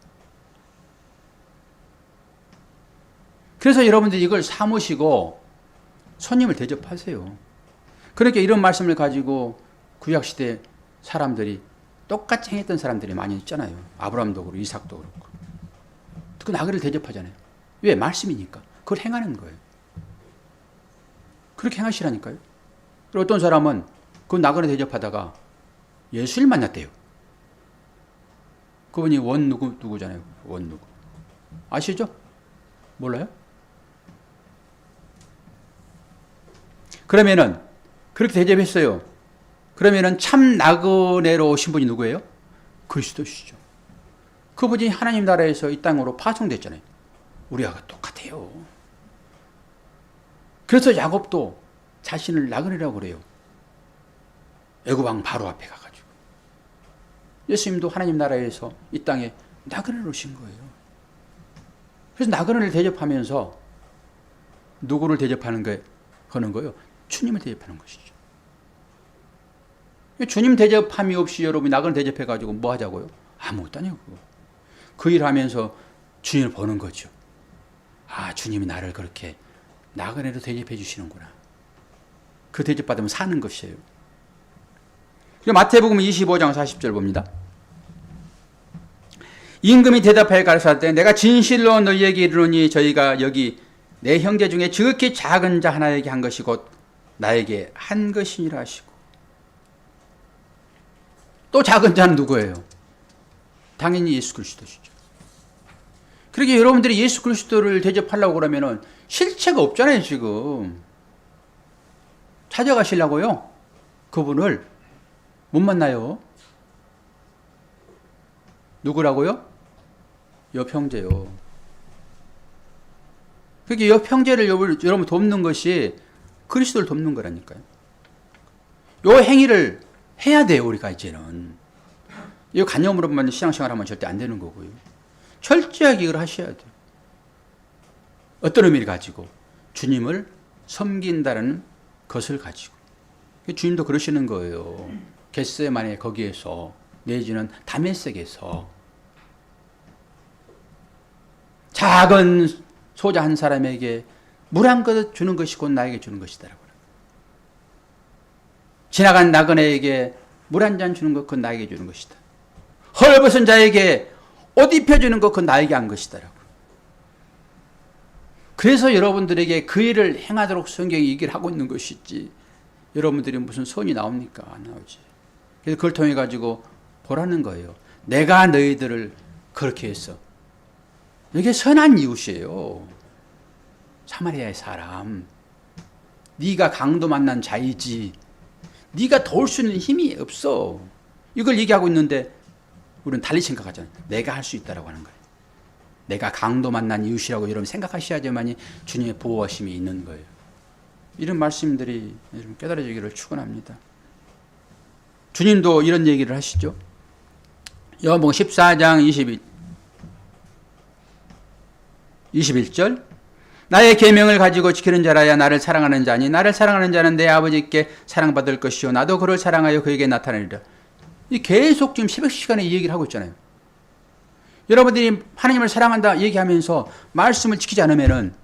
Speaker 1: 그래서 여러분들이 이걸 사무시고 손님을 대접하세요. 그러니까 이런 말씀을 가지고 구약시대 사람들이 똑같이 행했던 사람들이 많이 있잖아요. 아브라함도 그렇고 이삭도 그렇고. 그 나그네를 대접하잖아요. 왜? 말씀이니까. 그걸 행하는 거예요. 그렇게 행하시라니까요. 그리고 어떤 사람은 그 나그네 대접하다가 예수를 만났대요. 그분이 원 누구잖아요. 원 누구. 아시죠? 몰라요? 그러면은 그렇게 대접했어요. 그러면은 참 나그네로 오신 분이 누구예요? 그리스도시죠. 그분이 하나님 나라에서 이 땅으로 파송됐잖아요. 우리하고 똑같아요. 그래서 야곱도 자신을 나그네라고 그래요. 애굽 왕 바로 앞에 가가지고. 예수님도 하나님 나라에서 이 땅에 나그네로 오신 거예요. 그래서 나그네를 대접하면서 누구를 대접하는 거예요? 주님을 대접하는 것이죠. 주님 대접함이 없이 여러분이 나그네 대접해가지고 뭐 하자고요? 아무것도 아니고. 그 일 하면서 주님을 보는 거죠. 아, 주님이 나를 그렇게 나그네로 대접해 주시는구나. 그 대접받으면 사는 것이에요. 마태복음 25장 40절 봅니다. 임금이 대답하여 가르치되 내가 진실로 너희에게 이르노니 저희가 여기 내 형제 중에 지극히 작은 자 하나에게 한 것이 곧 나에게 한 것이니라 하시고. 또 작은 자는 누구예요? 당연히 예수 그리스도시죠. 그렇게 여러분들이 예수 그리스도를 대접하려고 그러면은 실체가 없잖아요, 지금. 찾아가시려고요. 그분을 못 만나요. 누구라고요? 옆 형제요. 그게 옆 형제를 여러분 돕는 것이 그리스도를 돕는 거라니까요. 요 행위를 해야 돼요, 우리가 이제는. 이 간념으로만 신앙생활 하면 절대 안 되는 거고요. 철저하게 이걸 하셔야 돼요. 어떤 의미를 가지고? 주님을 섬긴다는 것을 가지고. 주님도 그러시는 거예요. 겟세마네 거기에서 내지는 다메섹에서 작은 소자 한 사람에게 물 한 그릇 주는 것이 곧 나에게 주는 것이다. 지나간 나그네에게 물 한 잔 주는 것, 그건 나에게 주는 것이다. 헐벗은 자에게 옷 입혀주는 것, 그건 나에게 한 것이다. 그래서 여러분들에게 그 일을 행하도록 성경이 얘기를 하고 있는 것이지, 여러분들이 무슨 선이 나옵니까? 안 나오지. 그래서 그걸 통해 가지고 보라는 거예요. 내가 너희들을 그렇게 했어. 이게 선한 이웃이에요. 사마리아의 사람. 네가 강도 만난 자이지. 네가 도울 수 있는 힘이 없어. 이걸 얘기하고 있는데 우리는 달리 생각하잖아요. 내가 할 수 있다라고 하는 거예요. 내가 강도 만난 이웃이라고 여러분 생각하셔야지만이 주님의 보호하심이 있는 거예요. 이런 말씀들이 여러분 깨달아지기를 축원합니다. 주님도 이런 얘기를 하시죠. 요한복음 14장 21절 나의 계명을 가지고 지키는 자라야 나를 사랑하는 자니 나를 사랑하는 자는 내 아버지께 사랑받을 것이요 나도 그를 사랑하여 그에게 나타내리라. 이 계속 지금 새벽 시간에 이 얘기를 하고 있잖아요. 여러분들이 하나님을 사랑한다 얘기하면서 말씀을 지키지 않으면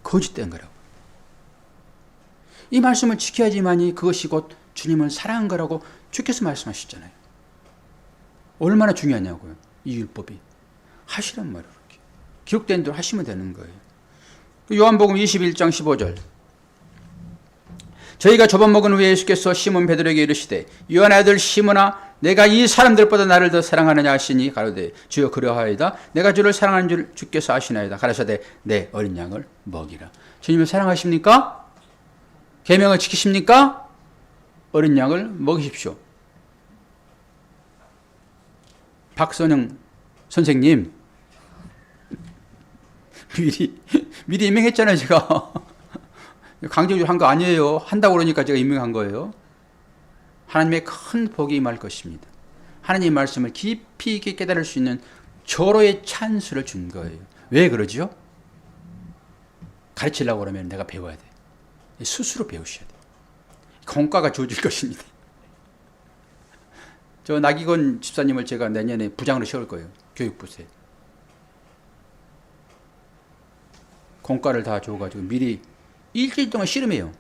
Speaker 1: 거짓된 거라고. 이 말씀을 지켜야지만이 그것이 곧 주님을 사랑한 거라고 주께서 말씀하셨잖아요. 얼마나 중요하냐고요. 이 율법이. 하시란 말이에요. 이렇게. 기록된 대로 하시면 되는 거예요. 요한복음 21장 15절 저희가 조반 먹은 후에 예수께서 시몬 베드로에게 이르시되 요한의 아들 시몬아 내가 이 사람들보다 나를 더 사랑하느냐 하시니 가로되 주여 그러하이다. 내가 주를 사랑하는 줄 주께서 아시나이다. 가라사대 내 어린 양을 먹이라. 주님을 사랑하십니까? 계명을 지키십니까? 어린 양을 먹이십시오. 박선영 선생님 미리 임명했잖아요. 제가 강제로 한 거 아니에요. 한다고 그러니까 제가 임명한 거예요. 하나님의 큰 복이 임할 것입니다. 하나님의 말씀을 깊이 있게 깨달을 수 있는 절호의 찬스를 준 거예요. 왜 그러죠? 가르치려고 그러면 내가 배워야 돼. 스스로 배우셔야 돼. 공과가 주어질 것입니다. 저 나기건 집사님을 제가 내년에 부장으로 세울 거예요. 교육부세. 공과를 다 줘가지고 미리 일주일 동안 씨름해요.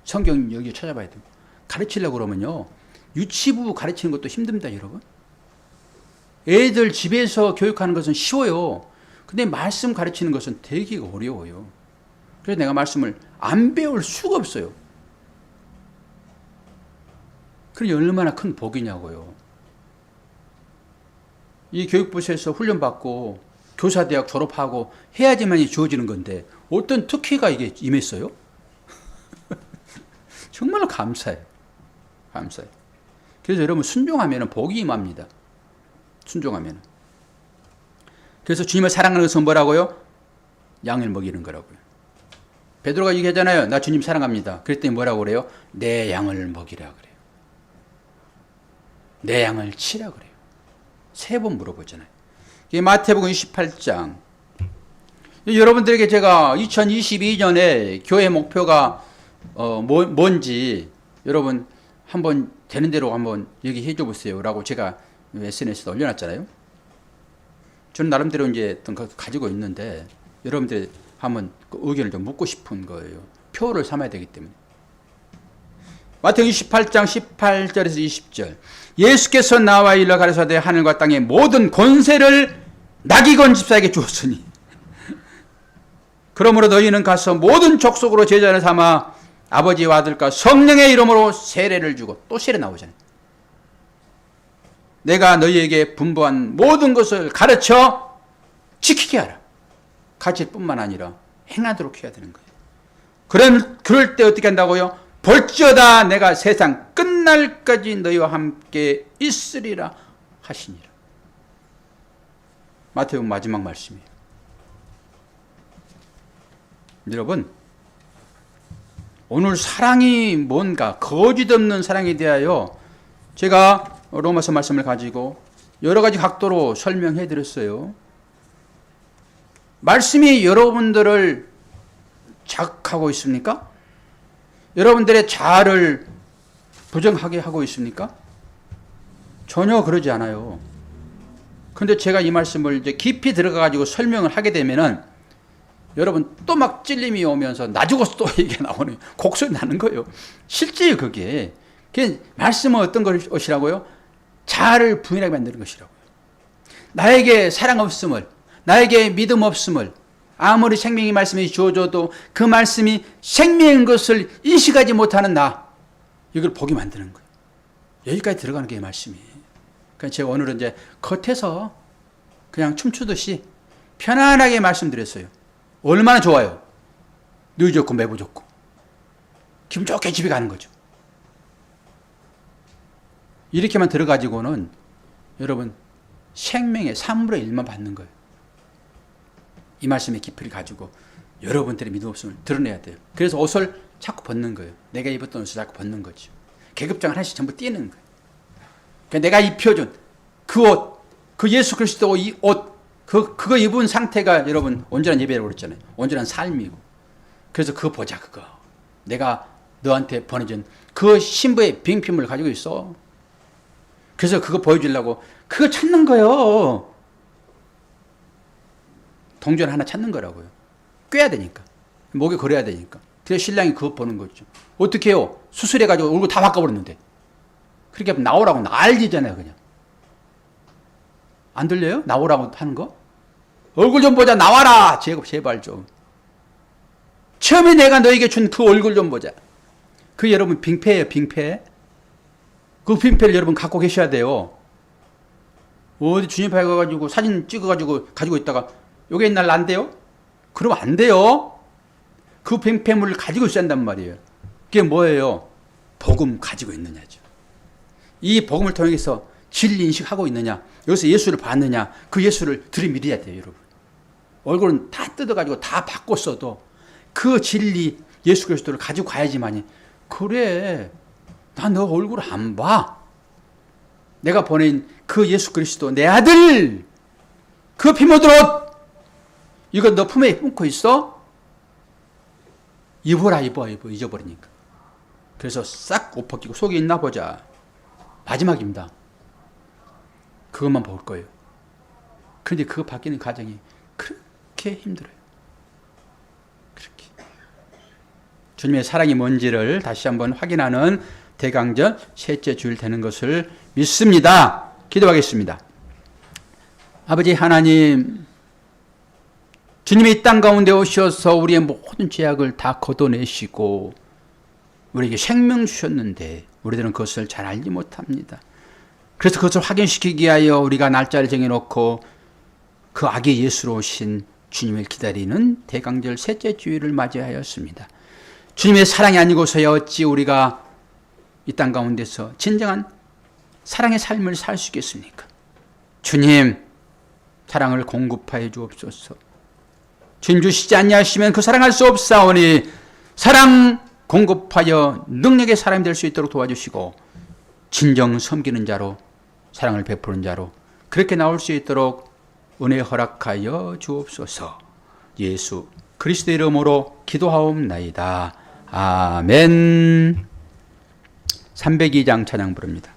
Speaker 1: 성경 여기 찾아봐야 돼요. 가르치려고 그러면요. 유치부 가르치는 것도 힘듭니다, 여러분. 애들 집에서 교육하는 것은 쉬워요. 근데 말씀 가르치는 것은 되게 어려워요. 그래서 내가 말씀을 안 배울 수가 없어요. 그게 얼마나 큰 복이냐고요. 이 교육부에서 훈련받고 교사대학 졸업하고 해야지만이 주어지는 건데 어떤 특혜가 이게 임했어요? 정말로 감사해요. 감사해요. 그래서 여러분 순종하면 복이 임합니다. 순종하면. 그래서 주님을 사랑하는 것은 뭐라고요? 양을 먹이는 거라고요. 베드로가 얘기하잖아요. 나 주님 사랑합니다. 그랬더니 뭐라고 그래요? 내 양을 먹이라 그래요. 내 양을 치라 그래요. 3번 물어보잖아요. 이게 마태복음 28장. 여러분들에게 제가 2022년에 교회 목표가 뭔지 여러분 한번 되는 대로 한번 얘기해 줘 보세요. 라고 제가 SNS에 올려놨잖아요. 저는 나름대로 이제 어떤 거 가지고 있는데 여러분들이 한번 그 의견을 좀 묻고 싶은 거예요. 표를 삼아야 되기 때문에. 마태복음 28장 18절에서 20절. 예수께서 나와 일러 가라사대 하늘과 땅의 모든 권세를 나기건 집사에게 주었으니 그러므로 너희는 가서 모든 족속으로 제자를 삼아 아버지와 아들과 성령의 이름으로 세례를 주고 또 세례 나오잖아요. 내가 너희에게 분부한 모든 것을 가르쳐 지키게 하라. 가르칠 뿐만 아니라 행하도록 해야 되는 거예요. 그럴 때 어떻게 한다고요? 볼지어다 내가 세상 끝날까지 너희와 함께 있으리라 하시니라. 마태복음 마지막 말씀이에요. 여러분, 오늘 사랑이 뭔가, 거짓 없는 사랑에 대하여 제가 로마서 말씀을 가지고 여러 가지 각도로 설명해 드렸어요. 말씀이 여러분들을 자극하고 있습니까? 여러분들의 자아를 부정하게 하고 있습니까? 전혀 그러지 않아요. 근데 제가 이 말씀을 이제 깊이 들어가 가지고 설명을 하게 되면은 여러분 또 막 찔림이 오면서 나 죽어서 또 얘기가 나오는, 곡소리 나는 거예요. 실제요, 그게. 말씀은 어떤 것이라고요? 자아를 부인하게 만드는 것이라고요. 나에게 사랑 없음을, 나에게 믿음 없음을, 아무리 생명의 말씀이 주어져도 그 말씀이 생명인 것을 인식하지 못하는 나, 이걸 보게 만드는 거예요. 여기까지 들어가는 게 말씀이에요. 그러니까 제가 오늘은 이제 겉에서 그냥 춤추듯이 편안하게 말씀드렸어요. 얼마나 좋아요. 누이 좋고 매부 좋고 기분 좋게 집에 가는 거죠. 이렇게만 들어가지고는 여러분 생명의 3분의 1만 받는 거예요. 이 말씀의 깊이를 가지고 여러분들의 믿음 없음을 드러내야 돼요. 그래서 옷을 자꾸 벗는 거예요. 내가 입었던 옷을 자꾸 벗는 거죠. 계급장 하나씩 전부 띄는 거예요. 그러니까 내가 입혀준 그 옷, 그 예수 그리스도 이 옷, 그거 입은 상태가 여러분 온전한 예배라고 그랬잖아요. 온전한 삶이고. 그래서 그거 보자, 그거. 내가 너한테 보내준 그 신부의 빙필물을 가지고 있어. 그래서 그거 보여주려고 그거 찾는 거예요. 동전 하나 찾는 거라고요. 꿰야 되니까. 목에 걸어야 되니까. 그래서 신랑이 그거 보는 거죠. 어떻게 해요? 수술해가지고 얼굴 다 바꿔버렸는데. 그렇게 하면 나오라고 난리잖아요, 그냥. 안 들려요? 나오라고 하는 거? 얼굴 좀 보자, 나와라! 제발 좀. 처음에 내가 너에게 준 그 얼굴 좀 보자. 그 여러분 빙패예요, 빙패. 그 빙패를 여러분 갖고 계셔야 돼요. 어디 주님 앞에 가가지고 사진 찍어가지고 가지고 있다가 요게 날 안 돼요? 그러면 안 돼요. 그 빙패물을 가지고 있어야 한단 말이에요. 그게 뭐예요? 복음 가지고 있느냐죠. 이 복음을 통해서 진리 인식하고 있느냐, 여기서 예수를 봤느냐, 그 예수를 들이밀어야 돼요, 여러분. 얼굴은 다 뜯어가지고 다 바꿨어도 그 진리 예수 그리스도를 가지고 가야지만이. 그래, 나 너 얼굴 안 봐. 내가 보낸 그 예수 그리스도 내 아들, 그 피 묻은 옷, 이거 너 품에 품고 있어? 입어라, 입어 잊어버리니까. 그래서 싹 옷 벗기고 속에 있나 보자. 마지막입니다. 그것만 볼 거예요. 그런데 그거 바뀌는 과정이 그렇게 힘들어요. 그렇게. 주님의 사랑이 뭔지를 다시 한번 확인하는 대강절 셋째 주일 되는 것을 믿습니다. 기도하겠습니다. 아버지 하나님, 주님이 이 땅 가운데 오셔서 우리의 모든 죄악을 다 걷어내시고 우리에게 생명 주셨는데 우리들은 그것을 잘 알지 못합니다. 그래서 그것을 확인시키기 위하여 우리가 날짜를 정해놓고 그 아기 예수로 오신 주님을 기다리는 대강절 셋째 주일을 맞이하였습니다. 주님의 사랑이 아니고서야 어찌 우리가 이 땅 가운데서 진정한 사랑의 삶을 살 수 있겠습니까? 주님, 사랑을 공급하여 주옵소서. 주님 주시지 아니하시면 그 사랑할 수 없사오니 사랑 공급하여 능력의 사람이 될 수 있도록 도와주시고 진정 섬기는 자로, 사랑을 베푸는 자로 그렇게 나올 수 있도록 은혜 허락하여 주옵소서. 예수 그리스도 이름으로 기도하옵나이다. 아멘. 302장 찬양 부릅니다.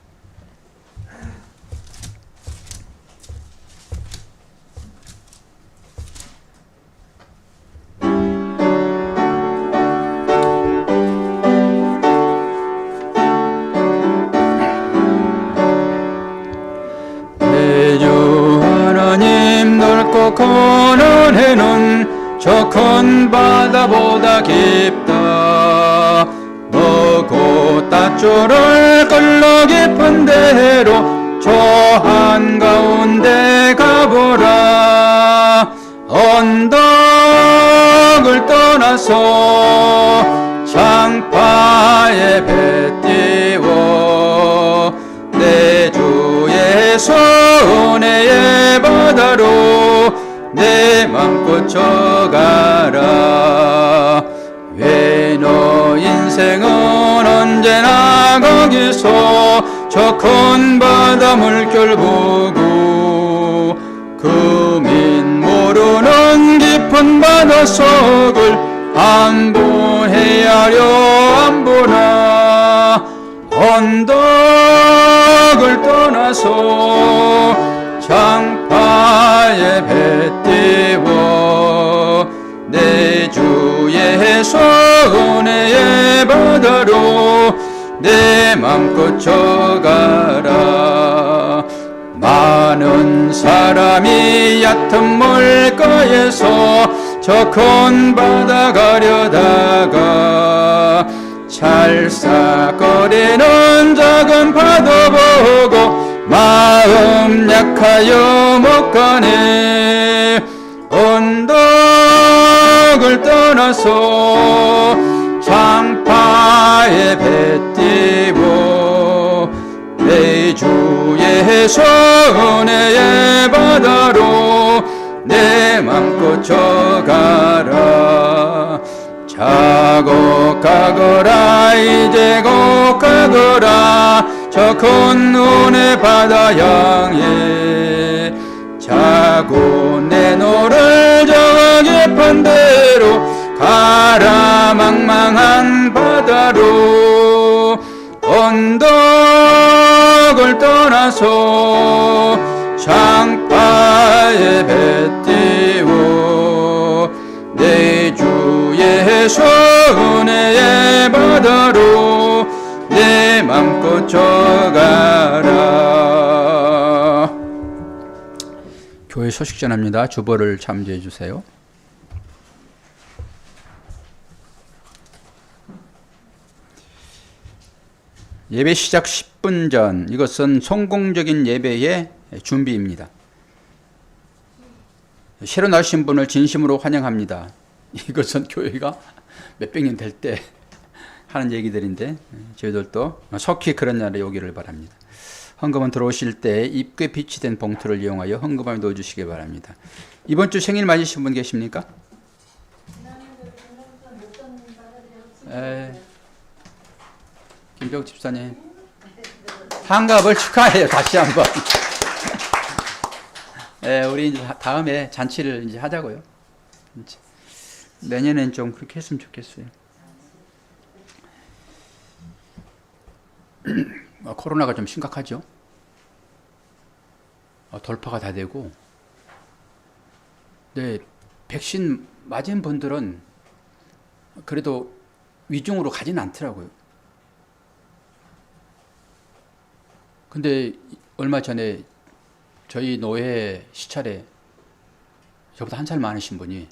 Speaker 1: 건너해는 저 큰 바다보다 깊다. 너고 따조를 걸러 깊은 데로 저 한가운데 가보라. 언덕을 떠나서 장파 창파에 배 띄워 내 주의 손에 바다로 내 맘 꽂혀가라. 왜 너 인생은 언제나 거기서 저 큰 바다 물결 보고 금인 모르는 깊은 바다 속을 안보 헤아려 안 보나. 언덕을 떠나서 창파에 배 띄워 내 주의 손에 바다로 내 맘 꽂혀가라. 많은 사람이 얕은 물가에서 저 큰 바다 가려다가 찰싹거리는 작은 파도 보고 마음 약하여 못 가네. 언덕을 떠나서 창파에 배 띄워 내 주의 손에 바다로 내 맘 꽂혀가라. 자고 가거라 이제 곧 가거라 저 큰 눈의 바다 향해. 자고 내 노를 저 깊은 데로 가라 망망한 바다로. 언덕을 떠나서 창파에 배 띄워 내 주의 손에 바다로 내 맘 꽂혀가라. 교회 소식 전합니다. 주보를 참조해 주세요. 예배 시작 10분 전, 이것은 성공적인 예배의 준비입니다. 새로 나신 분을 진심으로 환영합니다. 이것은 교회가 몇백 년 될 때 하는 얘기들인데 저희들도 속히 그런 날에 오기를 바랍니다. 헌금은 들어오실 때 입구에 비치된 봉투를 이용하여 헌금함에 넣어주시기 바랍니다. 이번 주 생일 맞으신 분 계십니까? 김병 집사님 환갑을 축하해요. 다시 한번. 우리 이제 다음에 잔치를 이제 하자고요. 내년엔 좀 그렇게 했으면 좋겠어요. 코로나가 좀 심각하죠. 돌파가 다 되고, 네, 백신 맞은 분들은 그래도 위중으로 가지는 않더라고요. 근데 얼마 전에 저희 노회 시찰에 저보다 한 살 많으신 분이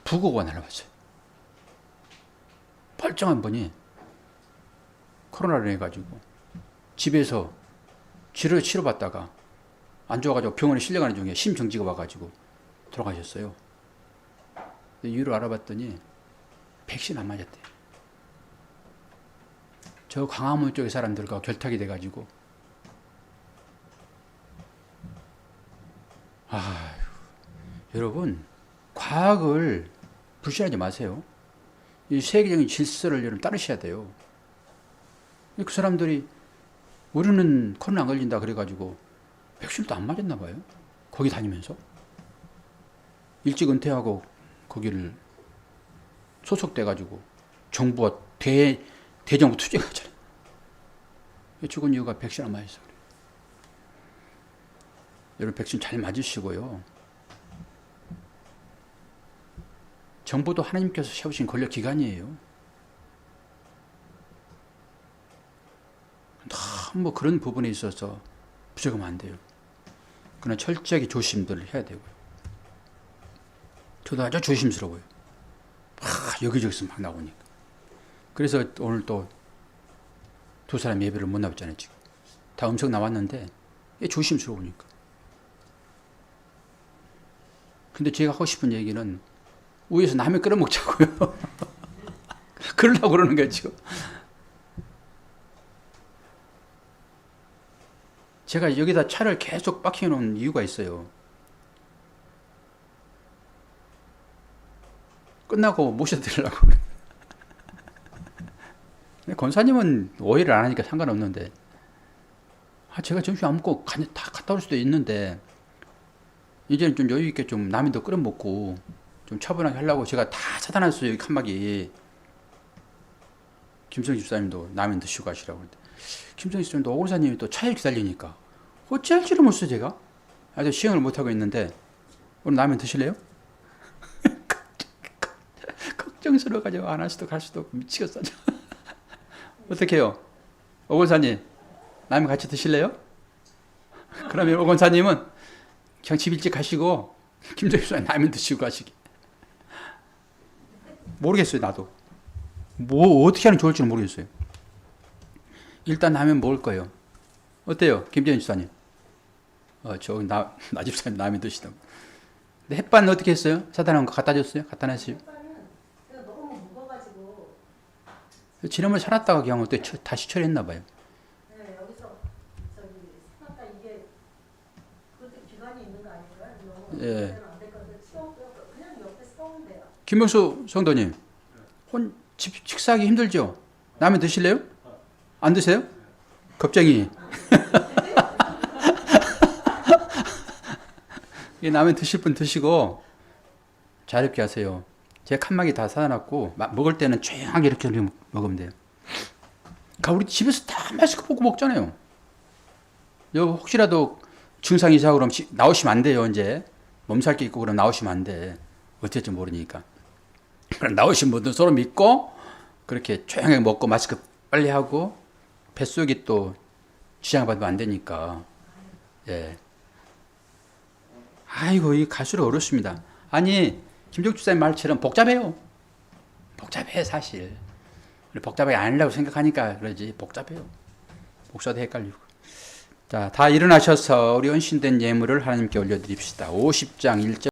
Speaker 1: 부고가 날아왔어요. 멀쩡한 분이 코로나를 해가지고 집에서 치료받다가 안 좋아가지고 병원에 실려가는 중에 심정지가 와가지고 돌아가셨어요. 이유를 알아봤더니 백신 안 맞았대요. 저 광화문 쪽의 사람들과 결탁이 돼가지고 여러분 과학을 불신하지 마세요. 이 세계적인 질서를 여러분 따르셔야 돼요. 그 사람들이 우리는 코로나 안 걸린다 그래가지고 백신도 안 맞았나 봐요. 거기 다니면서 일찍 은퇴하고 거기를 소속돼가지고 정부와 대정부 투쟁하잖아요. 죽은 이유가 백신 안 맞아서 그래요. 여러분 백신 잘 맞으시고요. 정부도 하나님께서 세우신 권력 기관이에요. 너무 그런 부분에 있어서 부족하면 안 돼요. 그러나 철저하게 조심들을 해야 되고요. 저도 아주 조심스러워요. 여기저기서 막 나오니까. 그래서 오늘 또 두 사람 예배를 못 나왔잖아요. 지금 다 음성 나왔는데 조심스러우니까. 근데 제가 하고 싶은 얘기는 위에서 라면 끓여 먹자고요. 그러려고 그러는 거죠. 제가 여기다 차를 계속 박혀 놓은 이유가 있어요. 끝나고 모셔드리려고. 권사님은 오해를 안 하니까 상관없는데, 제가 점심 안 먹고 다 갔다 올 수도 있는데, 이제는 좀 여유 있게 좀 라면도 끓여 먹고, 좀 차분하게 하려고 제가 다 차단했어요, 여기 칸막이. 김성희 집사님도 라면 드시고 가시라고. 김성희 집사님도 오골사님이 또 차에 기다리니까, 어찌할 줄을 모르겠어요, 제가. 아직 시행을 못하고 있는데, 오늘 라면 드실래요? 걱정스러워가지고 안 할 수도 갈 수도 없고 미치겠어. 어떻게 해요? 오건사님, 라면 같이 드실래요? 그러면 오건사님은 그냥 집 일찍 가시고 김정희 집사님 라면 드시고 가시기. 모르겠어요, 나도. 뭐 어떻게 하면 좋을지는 모르겠어요. 일단 라면 먹을 거예요. 어때요, 김정희 집사님? 저기 나 집사님 라면 드시다고. 근데 햇반은 어떻게 했어요? 사다 놓은 거 갖다 줬어요? 갖다 놨어요? 지난번에 살았다가 그냥 어떻게 다시 처리했나 봐요.
Speaker 2: 네, 여기서 저기 생각보다 이게 그것도 기간이 있는 거 아닐까요? 너무
Speaker 1: 예.
Speaker 2: 안 될 건데 그냥 옆에 써면 돼요.
Speaker 1: 김명수 성도님, 식사하기 힘들죠? 라면 드실래요? 안 드세요? 겁쟁이. 라면 드실 분 드시고 자유롭게 하세요. 제가 칸막이 다 사놨고 먹을 때는 조용하게 이렇게 먹으면 돼요. 그러니까 우리 집에서 다 마스크 벗고 먹잖아요. 혹시라도 증상 이상 그럼 나오시면 안 돼요. 이제 몸살 게 있고 그럼 나오시면 안 돼. 어쩔지 모르니까. 그럼 나오신 분들 서로 믿고 그렇게 조용하게 먹고 마스크 빨리 하고 뱃속이 또 지장받으면 안 되니까. 예. 아이고, 이 갈수록 어렵습니다. 아니, 김종주 집사님 말처럼 복잡해요. 복잡해, 사실. 복잡하게 안 하려고 생각하니까 그러지. 복잡해요. 목사도 헷갈리고. 자, 다 일어나셔서 우리 헌신된 예물을 하나님께 올려드립시다. 50장 1절.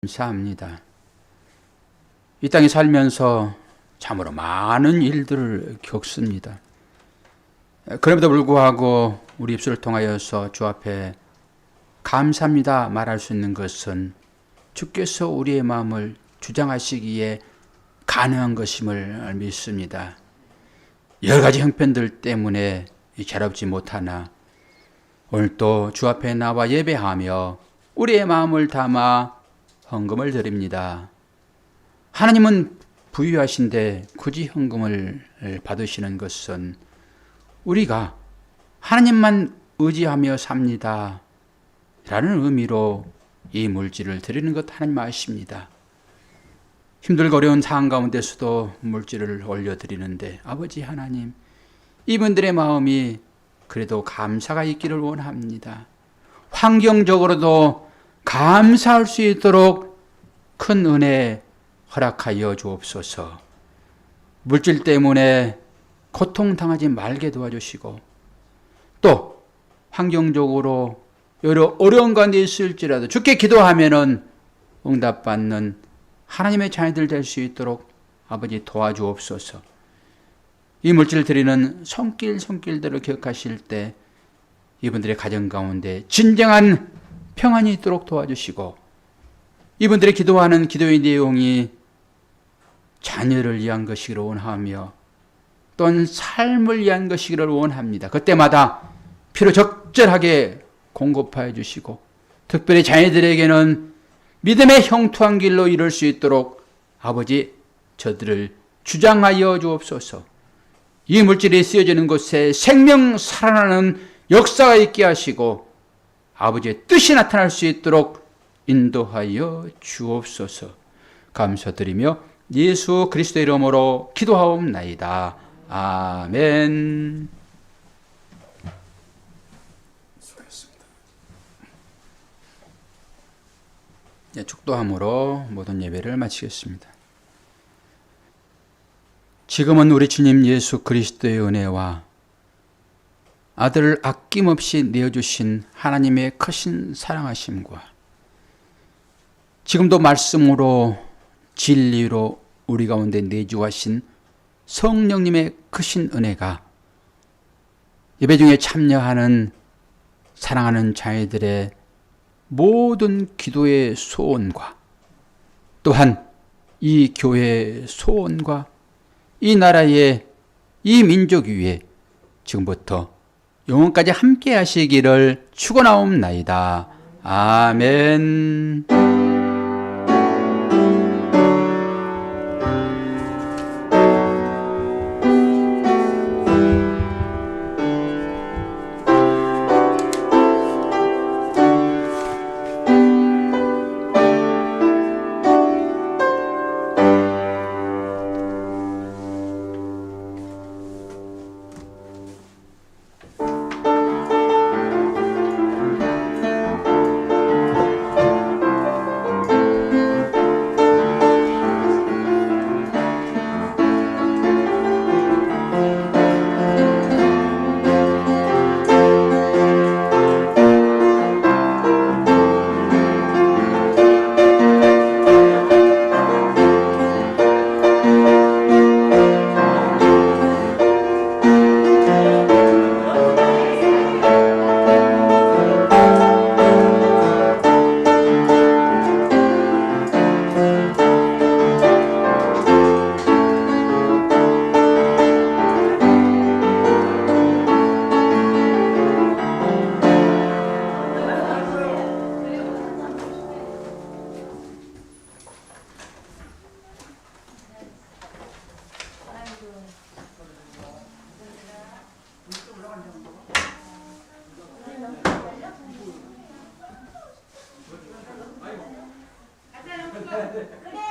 Speaker 1: 감사합니다. 이 땅에 살면서 참으로 많은 일들을 겪습니다. 그럼에도 불구하고 우리 입술을 통하여서 주 앞에 감사합니다 말할 수 있는 것은 주께서 우리의 마음을 주장하시기에 가능한 것임을 믿습니다. 여러 가지 형편들 때문에 자유롭지 못하나 오늘 또 주 앞에 나와 예배하며 우리의 마음을 담아 헌금을 드립니다. 하나님은 부유하신데 굳이 헌금을 받으시는 것은 우리가 하나님만 의지하며 삽니다 라는 의미로 이 물질을 드리는 것 하나님 아십니다. 힘들고 어려운 상황 가운데서도 물질을 올려드리는데 아버지 하나님, 이분들의 마음이 그래도 감사가 있기를 원합니다. 환경적으로도 감사할 수 있도록 큰 은혜 허락하여 주옵소서. 물질 때문에 고통당하지 말게 도와주시고 또 환경적으로 여러 어려운 가운데 있을지라도 주께 기도하면은 응답받는 하나님의 자녀들 될 수 있도록 아버지 도와주옵소서. 이 물질을 드리는 손길들을 기억하실 때 이분들의 가정 가운데 진정한 평안이 있도록 도와주시고 이분들의 기도하는 기도의 내용이 자녀를 위한 것이기를 원하며 또는 삶을 위한 것이기를 원합니다. 그때마다 필요 적절하게 공급하여 주시고 특별히 자녀들에게는 믿음의 형통한 길로 이룰 수 있도록 아버지 저들을 주장하여 주옵소서. 이 물질이 쓰여지는 곳에 생명 살아나는 역사가 있게 하시고 아버지의 뜻이 나타날 수 있도록 인도하여 주옵소서. 감사드리며 예수 그리스도의 이름으로 기도하옵나이다. 아멘.
Speaker 3: 수고하셨습니다.
Speaker 1: 축도함으로 모든 예배를 마치겠습니다. 지금은 우리 주님 예수 그리스도의 은혜와 아들을 아낌없이 내어주신 하나님의 크신 사랑하심과 지금도 말씀으로 진리로 우리 가운데 내주하신 성령님의 크신 은혜가 예배 중에 참여하는 사랑하는 자녀들의 모든 기도의 소원과 또한 이 교회의 소원과 이 나라의 이 민족 위에 지금부터 영원까지 함께 하시기를 축원하옵나이다. 아멘.
Speaker 2: 그래